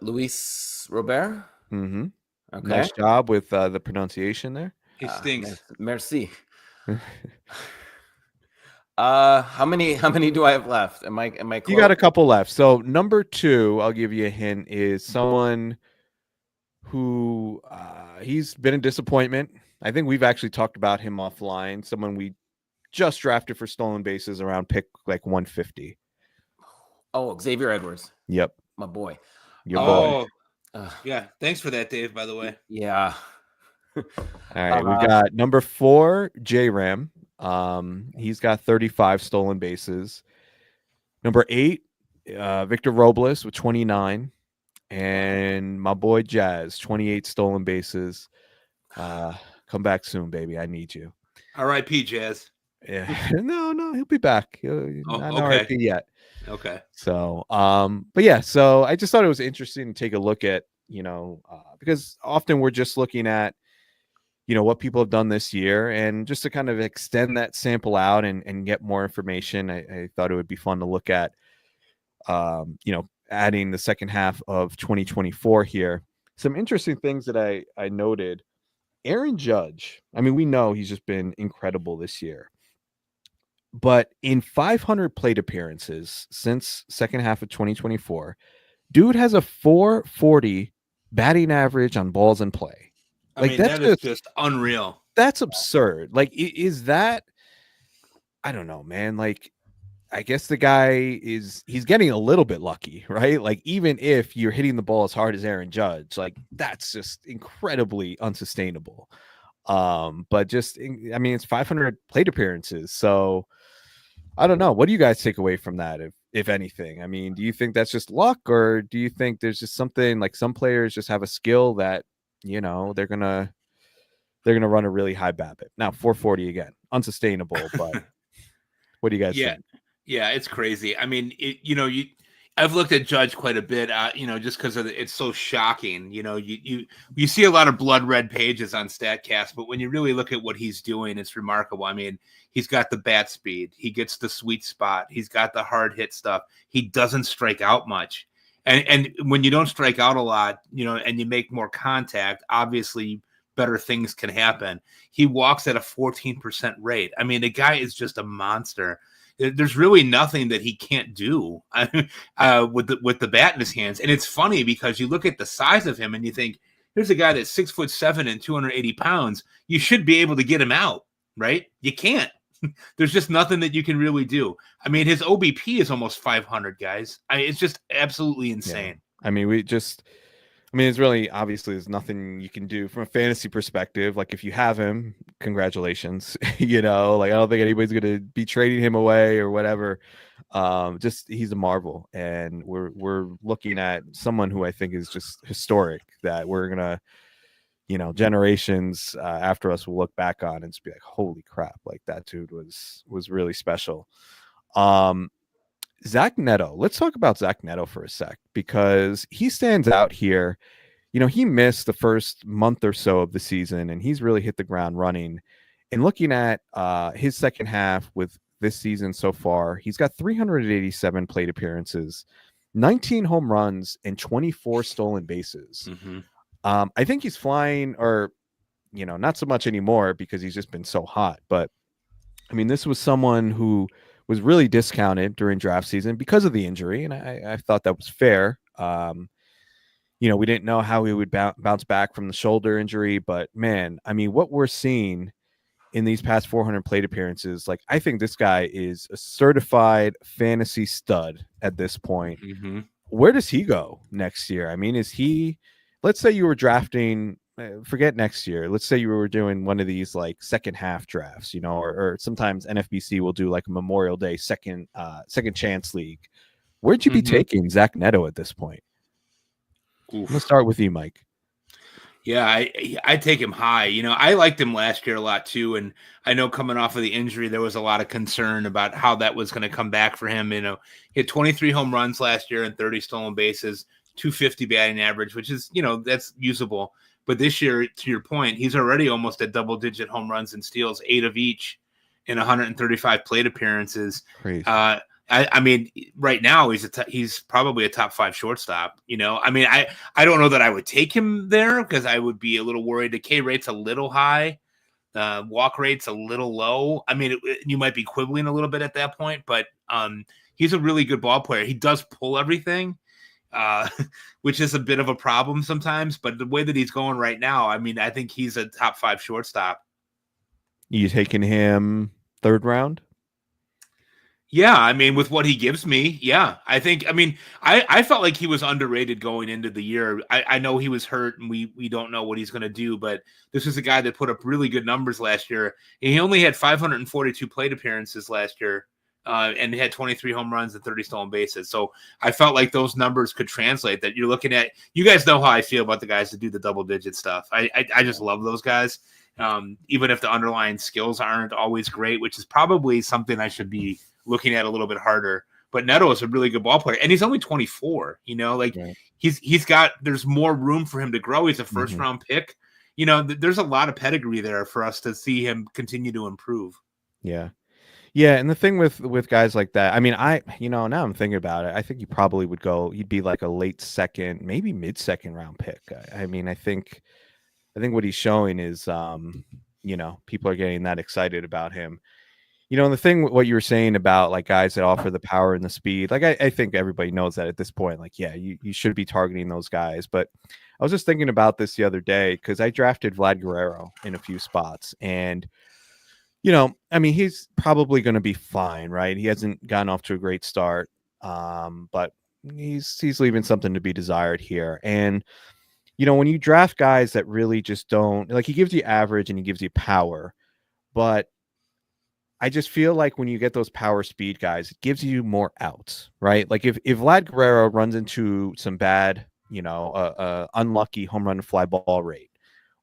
Luis Robert. Mm-hmm. Okay. Nice job with the pronunciation there. He stinks. Merci. How many do I have left? Am I close? You got a couple left. So number 2, I'll give you a hint, is someone who he's been a disappointment. I think we've actually talked about him offline. Someone we just drafted for stolen bases around pick like 150. Oh, Xavier Edwards. Yep. My boy. Your boy. Yeah. Thanks for that, Dave, by the way. Yeah. All right. We got number 4, J-Ram. He's got 35 stolen bases. Number 8, Victor Robles with 29. And my boy Jazz, 28 stolen bases. Come back soon, baby. I need you. R.I.P. Jazz. Yeah. No, he'll be back. Not R.I.P. yet. Okay. So, but yeah, so I just thought it was interesting to take a look at, because often we're just looking at, what people have done this year, and just to kind of extend that sample out and get more information. I thought it would be fun to look at, adding the second half of 2024 here. Some interesting things that I noted. Aaron Judge, I mean, we know he's just been incredible this year. But in 500 plate appearances since second half of 2024, dude has a 440 batting average on balls in play. That is just unreal. That's absurd. Is that? I don't know, man. I guess the guy he's getting a little bit lucky, right? Even if you're hitting the ball as hard as Aaron Judge, that's just incredibly unsustainable. But it's 500 plate appearances. So I don't know. What do you guys take away from that, if anything? I mean, do you think that's just luck, or do you think there's just something like some players just have a skill that, they're gonna run a really high BABIP? Now 440 again, unsustainable, but what do you guys think? Yeah, it's crazy. I mean, I've looked at Judge quite a bit, just because it's so shocking. You see a lot of blood red pages on StatCast, but when you really look at what he's doing, it's remarkable. I mean, he's got the bat speed, he gets the sweet spot, he's got the hard hit stuff. He doesn't strike out much, and when you don't strike out a lot, and you make more contact, obviously better things can happen. He walks at a 14% rate. I mean, the guy is just a monster. There's really nothing that he can't do with the bat in his hands. And it's funny because you look at the size of him and you think, here's a guy that's 6'7" and 280 pounds. You should be able to get him out, right? You can't. There's just nothing that you can really do. I mean, his OBP is almost 500, guys. It's just absolutely insane. Yeah. I mean, it's really, obviously there's nothing you can do from a fantasy perspective. If you have him, congratulations. I don't think anybody's going to be trading him away or whatever. He's a marvel, and we're looking at someone who I think is just historic, that we're going to, generations after us will look back on and just be like, holy crap, like that dude was really special. Zach Neto. Let's talk about Zach Neto for a sec, because he stands out here. He missed the first month or so of the season, and he's really hit the ground running. And looking at his second half with this season so far, he's got 387 plate appearances, 19 home runs, and 24 stolen bases. I think he's flying, or, not so much anymore because he's just been so hot. But, I mean, this was someone who was really discounted during draft season because of the injury, and I thought that was fair. We didn't know how he would bounce back from the shoulder injury, but man, I mean, what we're seeing in these past 400 plate appearances, like, I think this guy is a certified fantasy stud at this point. Where does he go next year? I mean, let's say you were drafting, forget next year. Let's say you were doing one of these like second half drafts, or sometimes NFBC will do like a Memorial Day second chance league. Where'd you be taking Zach Neto at this point? Let's start with you, Mike. Yeah, I take him high. I liked him last year a lot too, and I know coming off of the injury, there was a lot of concern about how that was going to come back for him. He had 23 home runs last year and 30 stolen bases, 250 batting average, which is, that's usable. But this year, to your point, he's already almost at double-digit home runs and steals, 8 of each in 135 plate appearances. Crazy. I mean, right now he's probably a top 5 shortstop. I mean, I don't know that I would take him there because I would be a little worried. The K rate's a little high, walk rate's a little low. I mean, you might be quibbling a little bit at that point, but he's a really good ball player. He does pull everything, which is a bit of a problem sometimes. But the way that he's going right now, I mean, I think he's a top 5 shortstop. You taking him third round? Yeah, I mean, with what he gives me, yeah. I felt like he was underrated going into the year. I know he was hurt, and we don't know what he's going to do, but this was a guy that put up really good numbers last year. And he only had 542 plate appearances last year, and had 23 home runs and 30 stolen bases. So I felt like those numbers could translate. That you're looking at. You guys know how I feel about the guys that do the double-digit stuff. I just love those guys, even if the underlying skills aren't always great, which is probably something I should be looking at a little bit harder. But Neto is a really good ball player, and he's only 24. Right. There's more room for him to grow. He's a first round pick. There's a lot of pedigree there for us to see him continue to improve. Yeah. And the thing with guys like that, I mean, now I'm thinking about it. I think he probably would go. He'd be like a late second, maybe mid second round pick. I mean, I think what he's showing is, people are getting that excited about him. And the thing, what you were saying about like guys that offer the power and the speed, like I think everybody knows that at this point, like, yeah, you should be targeting those guys. But I was just thinking about this the other day because I drafted Vlad Guerrero in a few spots, and I mean, he's probably going to be fine, right? He hasn't gotten off to a great start, but he's leaving something to be desired here. And when you draft guys that really just don't, like, he gives you average and he gives you power, but I just feel like when you get those power speed guys, it gives you more outs, right? Like if Vlad Guerrero runs into some bad, unlucky home run fly ball rate,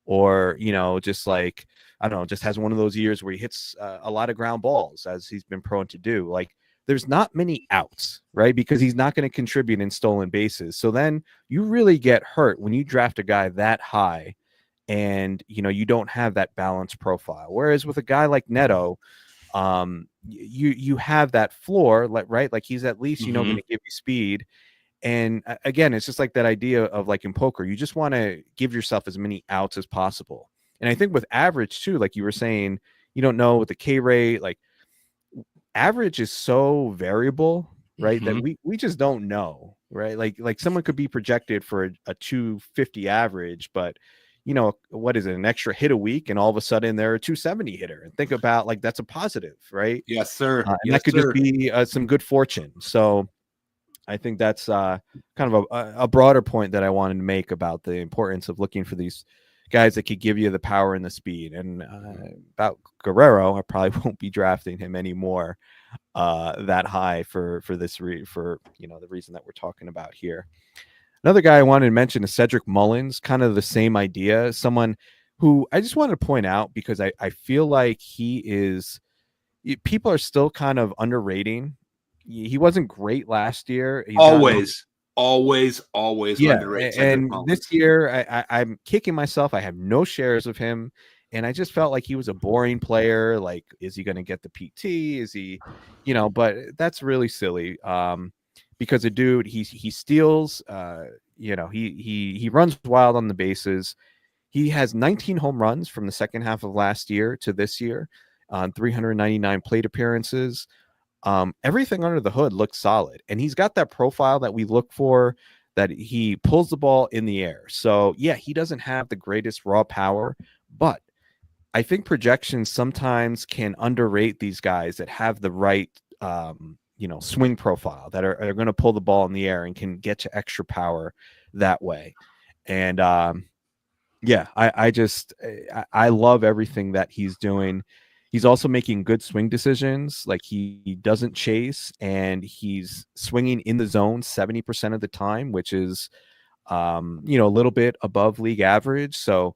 or, just like, I don't know, just has one of those years where he hits a lot of ground balls, as he's been prone to do. Like, there's not many outs, right? Because he's not going to contribute in stolen bases. So then you really get hurt when you draft a guy that high and, you don't have that balanced profile. Whereas with a guy like Neto, you have that floor, right? Like, he's at least, going to give you speed. And again, it's just like that idea of, like, in poker, you just want to give yourself as many outs as possible. And I think with average too, like you were saying, you don't know with the K rate, like, average is so variable, right? That we just don't know, right? Like someone could be projected for a 250 average, but what is it, an extra hit a week, and all of a sudden they're a 270 hitter. And think about, like, that's a positive, right? Yes, sir. And that could just be some good fortune. So I think that's kind of a broader point that I wanted to make about the importance of looking for these guys that could give you the power and the speed. And about Guerrero, I probably won't be drafting him anymore that high for the reason that we're talking about here. Another guy I wanted to mention is Cedric Mullins, kind of the same idea. Someone who I just wanted to point out because I feel like people are still kind of underrating. He wasn't great last year. Always Yeah, underrated Cedric and Mullins. this year I'm kicking myself. I have no shares of him, and I just felt like he was a boring player. Like, is he going to get the PT? Is he, But that's really silly. Because a dude, he steals. He runs wild on the bases. He has 19 home runs from the second half of last year to this year, on 399 plate appearances. Everything under the hood looks solid, and he's got that profile that we look for, that he pulls the ball in the air. So yeah, he doesn't have the greatest raw power, but I think projections sometimes can underrate these guys that have the right swing profile, that are going to pull the ball in the air and can get to extra power that way. And I love everything that he's doing. He's also making good swing decisions. Like, he doesn't chase, and he's swinging in the zone 70% of the time, which is, a little bit above league average. So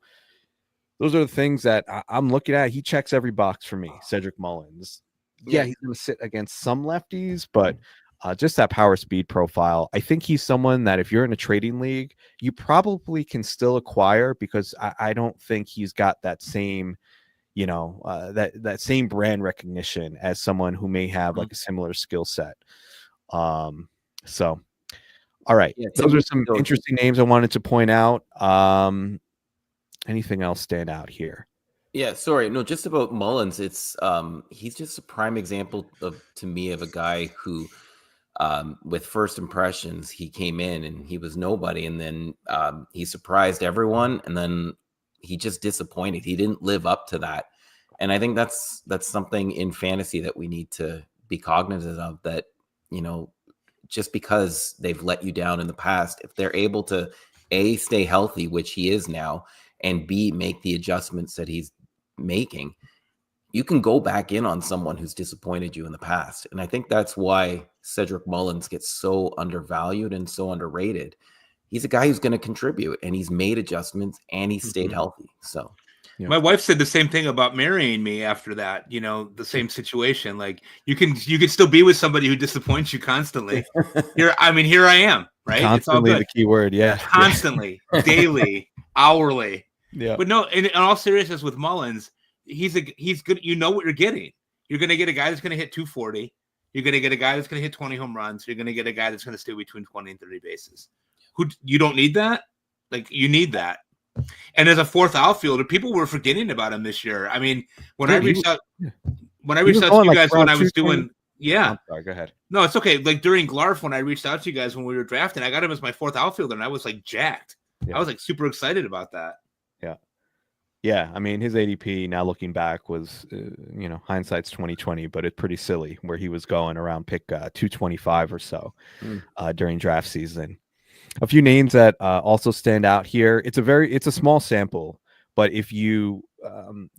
those are the things that I'm looking at. He checks every box for me, Cedric Mullins. Yeah, he's going to sit against some lefties, but just that power speed profile. I think he's someone that if you're in a trading league, you probably can still acquire, because I don't think he's got that same, that same brand recognition as someone who may have like a similar skill set. So, all right. Those are some interesting names I wanted to point out. Anything else stand out here? Yeah, sorry. No, just about Mullins. It's he's just a prime example to me of a guy who, with first impressions, he came in and he was nobody, and then he surprised everyone, and then he just disappointed. He didn't live up to that. And I think that's something in fantasy that we need to be cognizant of, that, just because they've let you down in the past, if they're able to A, stay healthy, which he is now, and B, make the adjustments that he's making, you can go back in on someone who's disappointed you in the past. And I think that's why Cedric Mullins gets so undervalued and so underrated. He's a guy who's going to contribute, and he's made adjustments, and he stayed healthy. So my wife said the same thing about marrying me after that, the same situation. Like, you can still be with somebody who disappoints you constantly. Here I am, right? Constantly, it's all good. The key word. Yeah. Constantly, daily, hourly. Yeah. But no, in all seriousness, with Mullins, he's good. You know what you're getting. You're going to get a guy that's going to hit 240. You're going to get a guy that's going to hit 20 home runs. You're going to get a guy that's going to steal between 20 and 30 bases. You don't need that? Like, you need that. And as a fourth outfielder, people were forgetting about him this year. I mean, when I reached out to you guys when I was doing, I'm sorry, go ahead. No, it's okay. Like, during Glarf, when I reached out to you guys when we were drafting, I got him as my fourth outfielder, and I was like jacked. I was like super excited about that. Yeah, I mean, his ADP, now looking back, was hindsight's 2020, but it's pretty silly where he was going around pick 225 or so during draft season. A few names that also stand out here. It's a small sample, but if you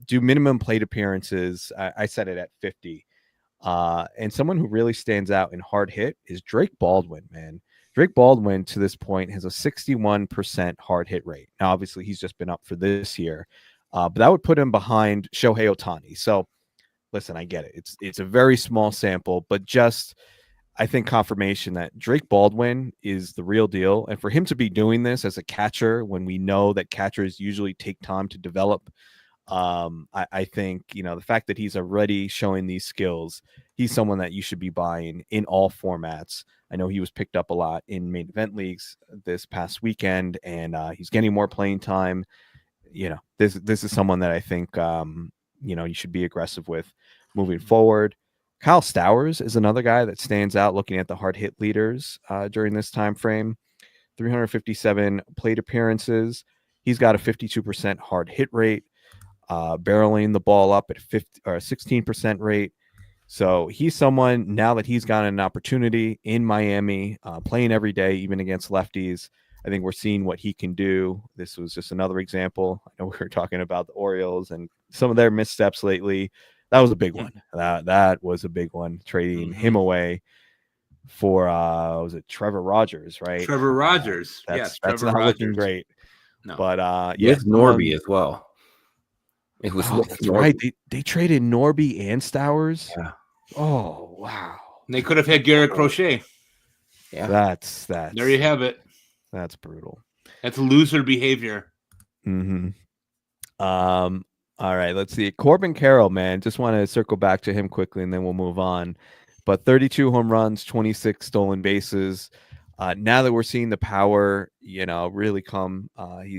do minimum plate appearances, I set it at 50. And someone who really stands out in hard hit is Drake Baldwin, man. Drake Baldwin, to this point, has a 61% hard hit rate. Now, obviously, he's just been up for this year, but that would put him behind Shohei Ohtani. So, listen, I get it. It's a very small sample, but just, I think, confirmation that Drake Baldwin is the real deal. And for him to be doing this as a catcher, when we know that catchers usually take time to develop, I think, the fact that he's already showing these skills, he's someone that you should be buying in all formats. I know he was picked up a lot in main event leagues this past weekend, and he's getting more playing time. This is someone that I think, you should be aggressive with moving forward. Kyle Stowers is another guy that stands out looking at the hard hit leaders during this time frame. 357 plate appearances. He's got a 52% hard hit rate, barreling the ball up at 16% rate. So he's someone, now that he's gotten an opportunity in Miami, playing every day, even against lefties, I think we're seeing what he can do. This was just another example. I know we were talking about the Orioles and some of their missteps lately. That was a big one. That was a big one, trading him away. for was it Trevor Rogers, right? Trevor Rogers. That's Trevor not Rogers. looking great. No. But with Norby as well. It was that's right. They traded Norby and Stowers. Yeah. Oh wow. And they could have had Garrett Crochet. Yeah. That's there you have it. That's brutal. That's loser behavior. Mm-hmm. All right, let's see. Corbin Carroll, man, just want to circle back to him quickly and then we'll move on. But 32 home runs, 26 stolen bases. Now that we're seeing the power, really come,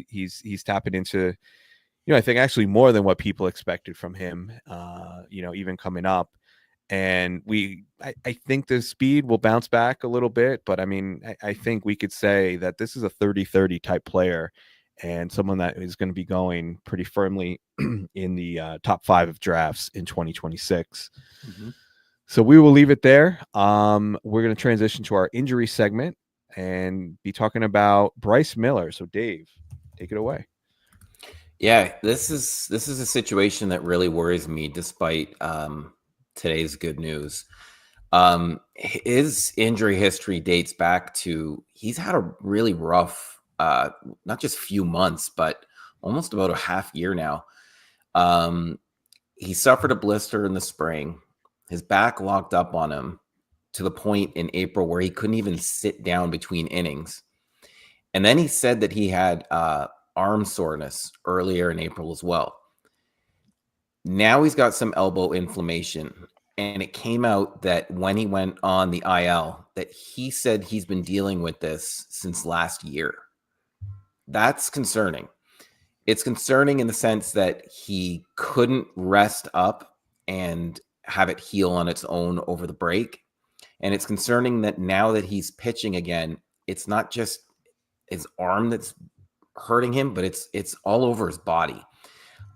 he's tapping into, I think actually more than what people expected from him, even coming up. And I think the speed will bounce back a little bit, but I mean, I think we could say that this is a 30-30 type player and someone that is going to be going pretty firmly in the top 5 of drafts in 2026. Mm-hmm. So we will leave it there. We're going to transition to our injury segment and be talking about Bryce Miller. So Dave, take it away. Yeah, this is a situation that really worries me despite today's good news. His injury history dates back to, he's had a really rough, not just few months, but almost about a half year now. He suffered a blister in the spring. His back locked up on him to the point in April where he couldn't even sit down between innings. And then he said that he had arm soreness earlier in April as well. Now he's got some elbow inflammation. And it came out that when he went on the IL, that he said he's been dealing with this since last year. That's concerning. It's concerning in the sense that he couldn't rest up and have it heal on its own over the break. And it's concerning that now that he's pitching again, it's not just his arm that's hurting him, but it's all over his body.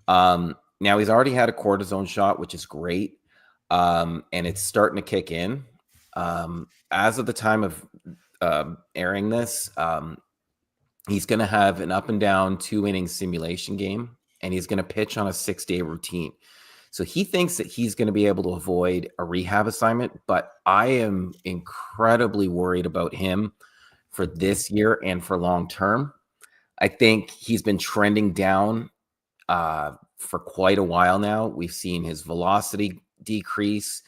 Now he's already had a cortisone shot, which is great. And it's starting to kick in. As of the time of airing this, he's going to have an up and down 2-inning simulation game, and he's going to pitch on a 6-day routine. So he thinks that he's going to be able to avoid a rehab assignment, but I am incredibly worried about him for this year and for long term. I think he's been trending down for quite a while now. We've seen his velocity decrease.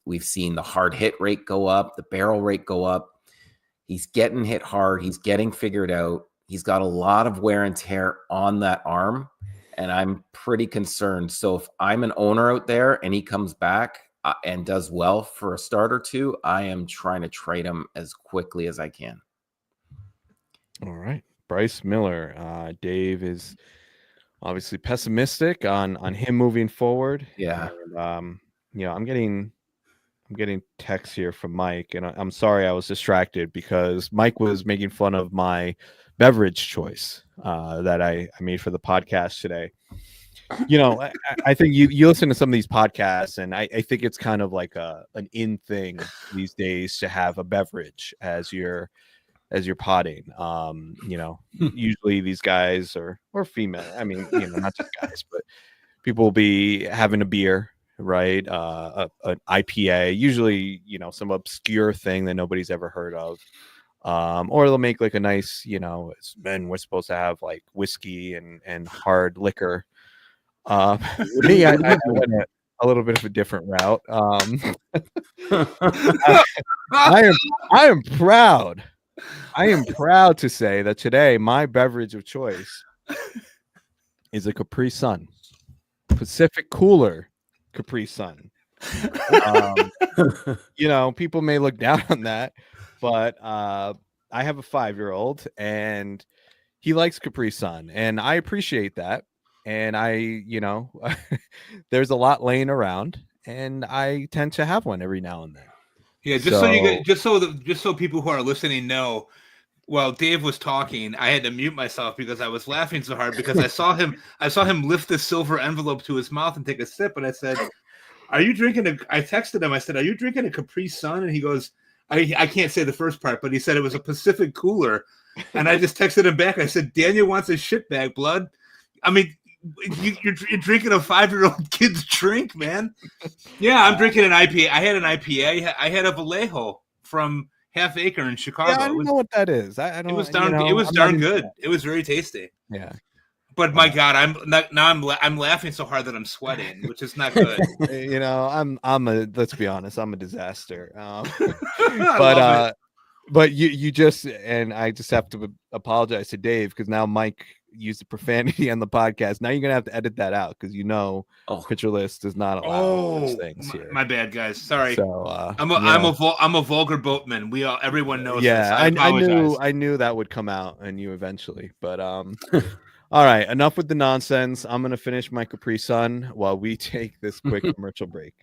We've seen the hard hit rate go up, the barrel rate go up. He's getting hit hard. He's getting figured out. He's got a lot of wear and tear on that arm, and I'm pretty concerned. So if I'm an owner out there and he comes back and does well for a start or two, I am trying to trade him as quickly as I can. All right. Bryce Miller. Dave is obviously pessimistic on him moving forward. Yeah. And, I'm getting texts here from Mike, and I'm sorry I was distracted because Mike was making fun of my beverage choice that I made for the podcast today. I think you listen to some of these podcasts, and I think it's kind of like an in thing these days to have a beverage as you're potting. Usually these guys or female, I mean, not just guys, but people will be having a beer, right? An IPA, usually, some obscure thing that nobody's ever heard of. Or they'll make like a nice, as men, we're supposed to have like whiskey and hard liquor. Me, I went a little bit of a different route. I am proud. I am proud to say that today my beverage of choice is a Capri Sun, Pacific Cooler Capri Sun. People may look down on that, but I have a 5-year-old and he likes Capri Sun, and I appreciate that. And there's a lot laying around, and I tend to have one every now and then. Yeah, just so people who are listening know, while Dave was talking, I had to mute myself because I was laughing so hard because I saw him lift the silver envelope to his mouth and take a sip, and I said, "Are you drinking I texted him. I said, "Are you drinking a Capri Sun?" And he goes, "I can't say the first part, but he said it was a Pacific Cooler." And I just texted him back. I said, "Daniel wants a shit bag, blood." I mean, you're drinking a 5-year-old kid's drink, man. Yeah, I'm drinking an IPA. I had an IPA. I had a Vallejo. from Half Acre in Chicago. Yeah, I don't know what that is. I don't. It was darn. You know, it was I'm darn not into good. that. It was very tasty. Yeah. But my God, I'm laughing so hard that I'm sweating, which is not good. You know, I'm a. Let's be honest, I'm a disaster. I But love it. but you just, and I just have to apologize to Dave because now Mike used the profanity on the podcast. Now you're gonna have to edit that out because Pitcher List does not allow those things here. My bad, guys. Sorry. So I'm a vulgar boatman. Everyone knows. Yeah, this. I knew that would come out in you eventually. But all right, enough with the nonsense. I'm gonna finish my Capri Sun while we take this quick commercial break.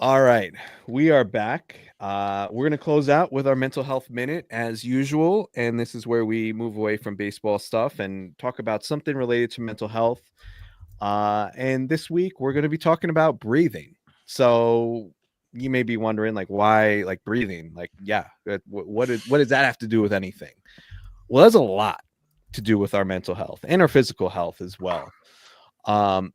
All right, we are back. We're going to close out with our mental health minute as usual. And this is where we move away from baseball stuff and talk about something related to mental health. And this week we're going to be talking about breathing. So you may be wondering, like, why, like, breathing? Like, yeah, what does that have to do with anything? Well, there's a lot to do with our mental health and our physical health as well.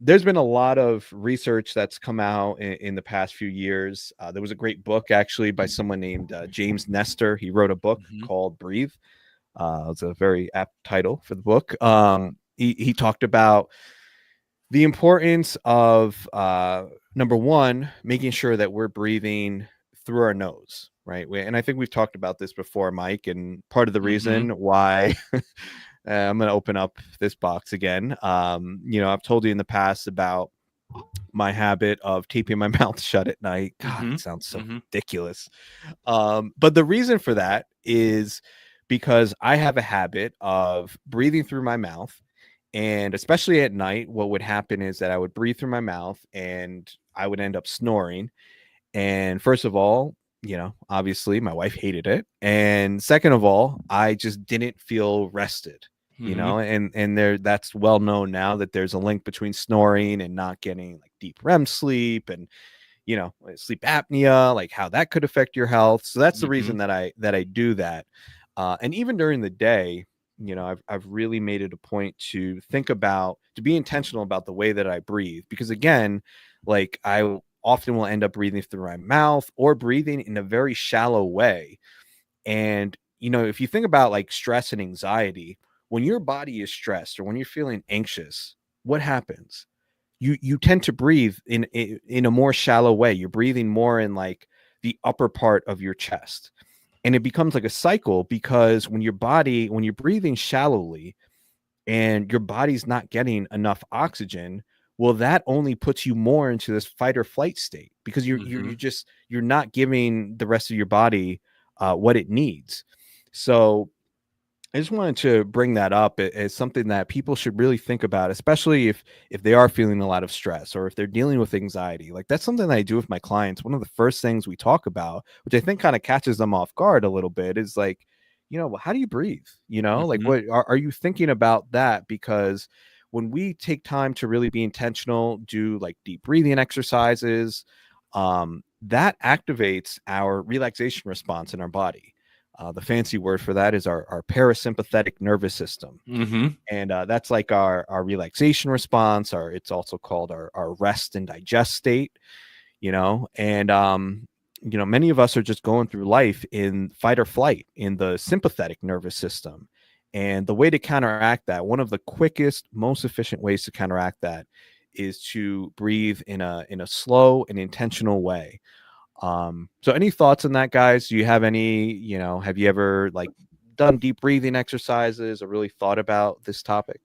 There's been a lot of research that's come out in the past few years. There was a great book actually by someone named James Nestor. He wrote a book called Breathe. It's a very apt title for the book. He talked about the importance of number one, making sure that we're breathing through our nose, right? And I think we've talked about this before, Mike, and part of the reason why I'm going to open up this box again. I've told you in the past about my habit of taping my mouth shut at night. God, it sounds so ridiculous. But the reason for that is because I have a habit of breathing through my mouth. And especially at night, what would happen is that I would breathe through my mouth and I would end up snoring. And first of all, obviously my wife hated it. And second of all, I just didn't feel rested. And that's well known now that there's a link between snoring and not getting like deep REM sleep and sleep apnea, like how that could affect your health. So that's the reason that I do that. And even during the day, I've really made it a point to be intentional about the way that I breathe, because again, like I often will end up breathing through my mouth or breathing in a very shallow way. And if you think about like stress and anxiety, when your body is stressed or when you're feeling anxious, what happens? You tend to breathe in a more shallow way. You're breathing more in like the upper part of your chest. And it becomes like a cycle, because when you're breathing shallowly and your body's not getting enough oxygen, well, that only puts you more into this fight or flight state, because you're not giving the rest of your body what it needs. So I just wanted to bring that up as something that people should really think about, especially if they are feeling a lot of stress or if they're dealing with anxiety. Like that's something that I do with my clients. One of the first things we talk about, which I think kind of catches them off guard a little bit, is like, how do you breathe? Like what are you thinking about that? Because when we take time to really be intentional, do like deep breathing exercises, that activates our relaxation response in our body. The fancy word for that is our parasympathetic nervous system. And that's like our relaxation response, it's also called our rest and digest state, and many of us are just going through life in fight or flight in the sympathetic nervous system. And the way to counteract that, one of the quickest, most efficient ways to counteract that, is to breathe in a slow and intentional way. So any thoughts on that, guys? Do you have any, have you ever like done deep breathing exercises or really thought about this topic?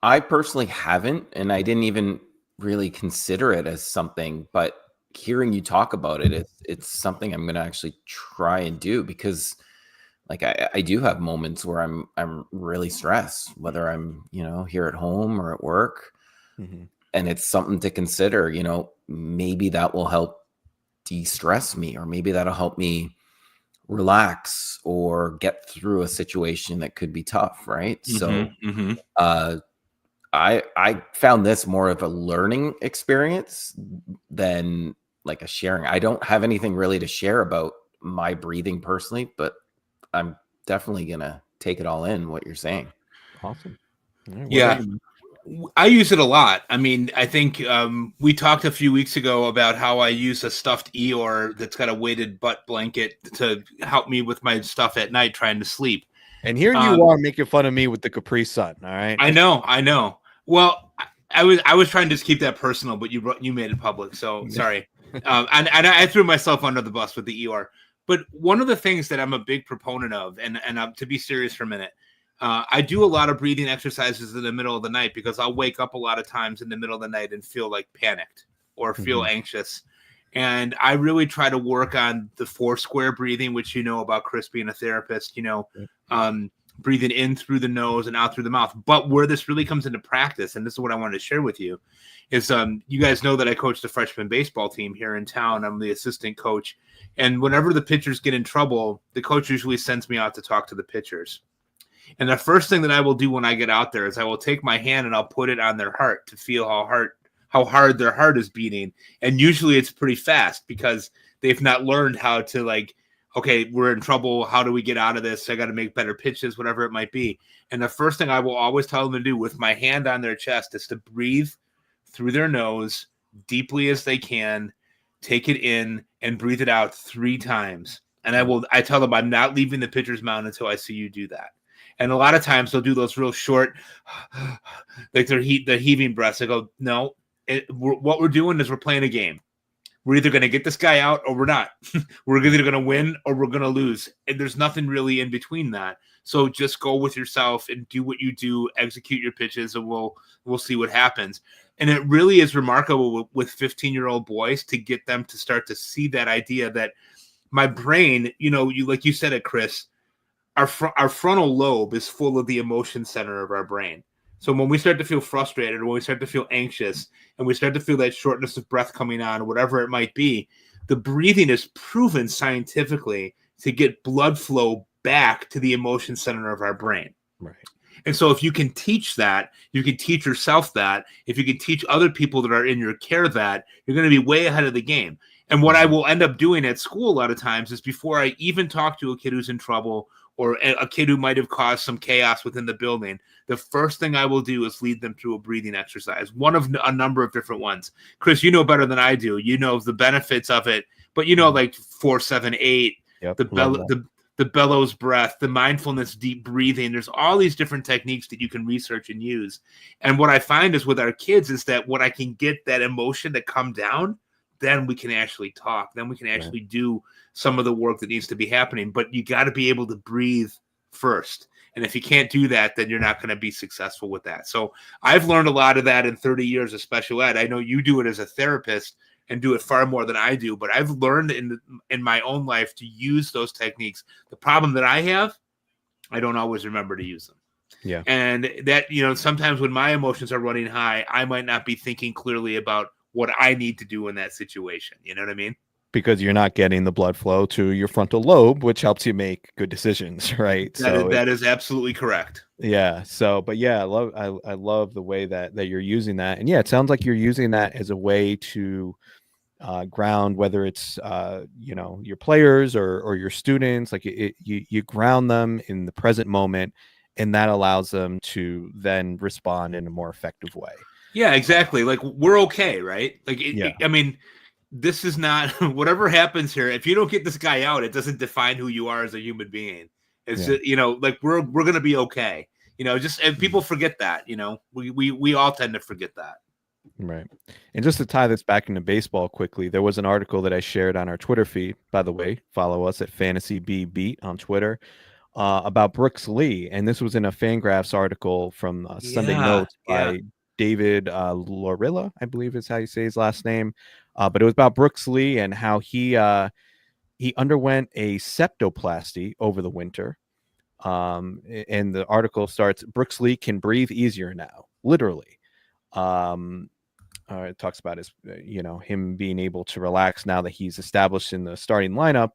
I personally haven't, and I didn't even really consider it as something, but hearing you talk about it, it's something I'm going to actually try and do, because like I do have moments where I'm really stressed, whether I'm, here at home or at work. And it's something to consider, maybe that will help de-stress me, or maybe that'll help me relax or get through a situation that could be tough. Right. So I found this more of a learning experience than like a sharing. I don't have anything really to share about my breathing personally, but I'm definitely going to take it all in, what you're saying. Awesome. Yeah. I use it a lot. I mean, I think we talked a few weeks ago about how I use a stuffed Eeyore that's got a weighted butt blanket to help me with my stuff at night trying to sleep. And here you are making fun of me with the Capri Sun. All right. I know. Well, I was trying to just keep that personal, but you made it public. So sorry. And I threw myself under the bus with the Eeyore. But one of the things that I'm a big proponent of, and to be serious for a minute, I do a lot of breathing exercises in the middle of the night because I'll wake up a lot of times in the middle of the night and feel like panicked or feel anxious. And I really try to work on the 4 square breathing, which you know about, Chris, being a therapist, breathing in through the nose and out through the mouth. But where this really comes into practice, and this is what I wanted to share with you, is you guys know that I coach the freshman baseball team here in town. I'm the assistant coach. And whenever the pitchers get in trouble, the coach usually sends me out to talk to the pitchers. And the first thing that I will do when I get out there is I will take my hand and I'll put it on their heart to feel how hard their heart is beating. And usually it's pretty fast because they've not learned how to, like, okay, we're in trouble. How do we get out of this? I got to make better pitches, whatever it might be. And the first thing I will always tell them to do with my hand on their chest is to breathe through their nose deeply as they can, take it in and breathe it out 3 times. And I tell them I'm not leaving the pitcher's mound until I see you do that. And a lot of times they'll do those real short, like they're heaving breaths. I go, no, what we're doing is we're playing a game. We're either going to get this guy out or we're not. We're either going to win or we're going to lose. And there's nothing really in between that. So just go with yourself and do what you do, execute your pitches, and we'll see what happens. And it really is remarkable with 15-year-old boys to get them to start to see that idea that my brain, like you said it, Chris, our frontal lobe is full of the emotion center of our brain. So when we start to feel frustrated or when we start to feel anxious and we start to feel that shortness of breath coming on, whatever it might be, the breathing is proven scientifically to get blood flow back to the emotion center of our brain. Right. And so if you can teach that, you can teach yourself that. If you can teach other people that are in your care that, you're going to be way ahead of the game. And what I will end up doing at school a lot of times is before I even talk to a kid who's in trouble or a kid who might have caused some chaos within the building, the first thing I will do is lead them through a breathing exercise, one of a number of different ones. Chris, you know better than I do. You know the benefits of it, but like 4, 7, 8, yep, the bellows breath, the mindfulness, deep breathing. There's all these different techniques that you can research and use. And what I find is with our kids is that when I can get that emotion to come down, then we can actually talk. Then we can actually do some of the work that needs to be happening. But you got to be able to breathe first. And if you can't do that, then you're not going to be successful with that. So I've learned a lot of that in 30 years of special ed. I know you do it as a therapist and do it far more than I do, but I've learned in my own life to use those techniques. The problem that I have, I don't always remember to use them. Yeah. And that, sometimes when my emotions are running high, I might not be thinking clearly about what I need to do in that situation. You know what I mean? Because you're not getting the blood flow to your frontal lobe, which helps you make good decisions, right? That is absolutely correct. Yeah. So, but yeah, I love the way that you're using that. And yeah, it sounds like you're using that as a way to ground, whether it's your players or your students. Like you ground them in the present moment, and that allows them to then respond in a more effective way. Yeah, exactly. Like we're okay, right? Like I mean, this is not whatever happens here. If you don't get this guy out, it doesn't define who you are as a human being. It's just, like we're gonna be okay. And people forget that. We all tend to forget that. Right. And just to tie this back into baseball quickly, there was an article that I shared on our Twitter feed. By the way, follow us at Fantasy B Beat on Twitter about Brooks Lee, and this was in a Fangraphs article from Sunday Notes by David Lorilla, I believe is how you say his last name. But it was about Brooks Lee and how he underwent a septoplasty over the winter. And the article starts, Brooks Lee can breathe easier now, literally. It talks about his, him being able to relax now that he's established in the starting lineup.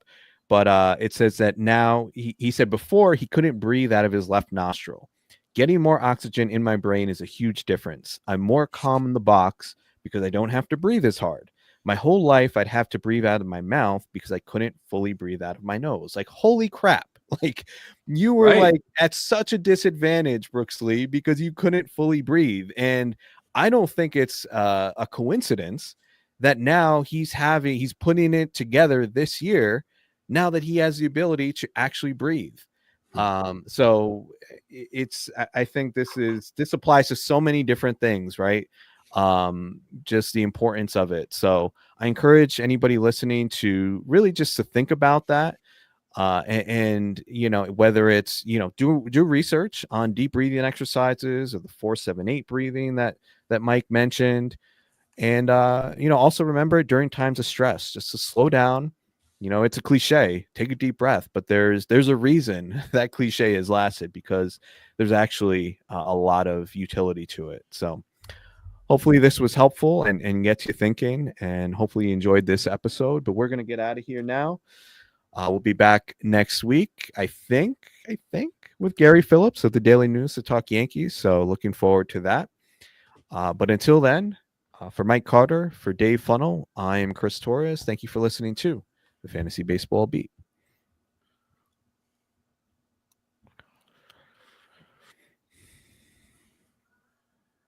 But it says that now he said before he couldn't breathe out of his left nostril. Getting more oxygen in my brain is a huge difference. I'm more calm in the box because I don't have to breathe as hard. My whole life, I'd have to breathe out of my mouth because I couldn't fully breathe out of my nose. Like, holy crap. Like you were Right. like at such a disadvantage, Brooks Lee, because you couldn't fully breathe. And I don't think it's a coincidence that now he's putting it together this year, now that he has the ability to actually breathe. So I think this applies to so many different things, right? Just the importance of it. So I encourage anybody listening to really just to think about that. And you know, whether it's, you know, do research on deep breathing exercises or the 4-7-8 breathing that Mike mentioned. And you know, also remember during times of stress, just to slow down. You know, it's a cliche, take a deep breath, but there's a reason that cliche has lasted, because there's actually a lot of utility to it. So hopefully this was helpful and gets you thinking, and hopefully you enjoyed this episode. But we're going to get out of here now. We'll be back next week, I think, with Gary Phillips of the Daily News to talk Yankees. So looking forward to that. But until then, for Mike Carter, for Dave Funnell, I am Chris Torres. Thank you for listening to the Fantasy Baseball Beat.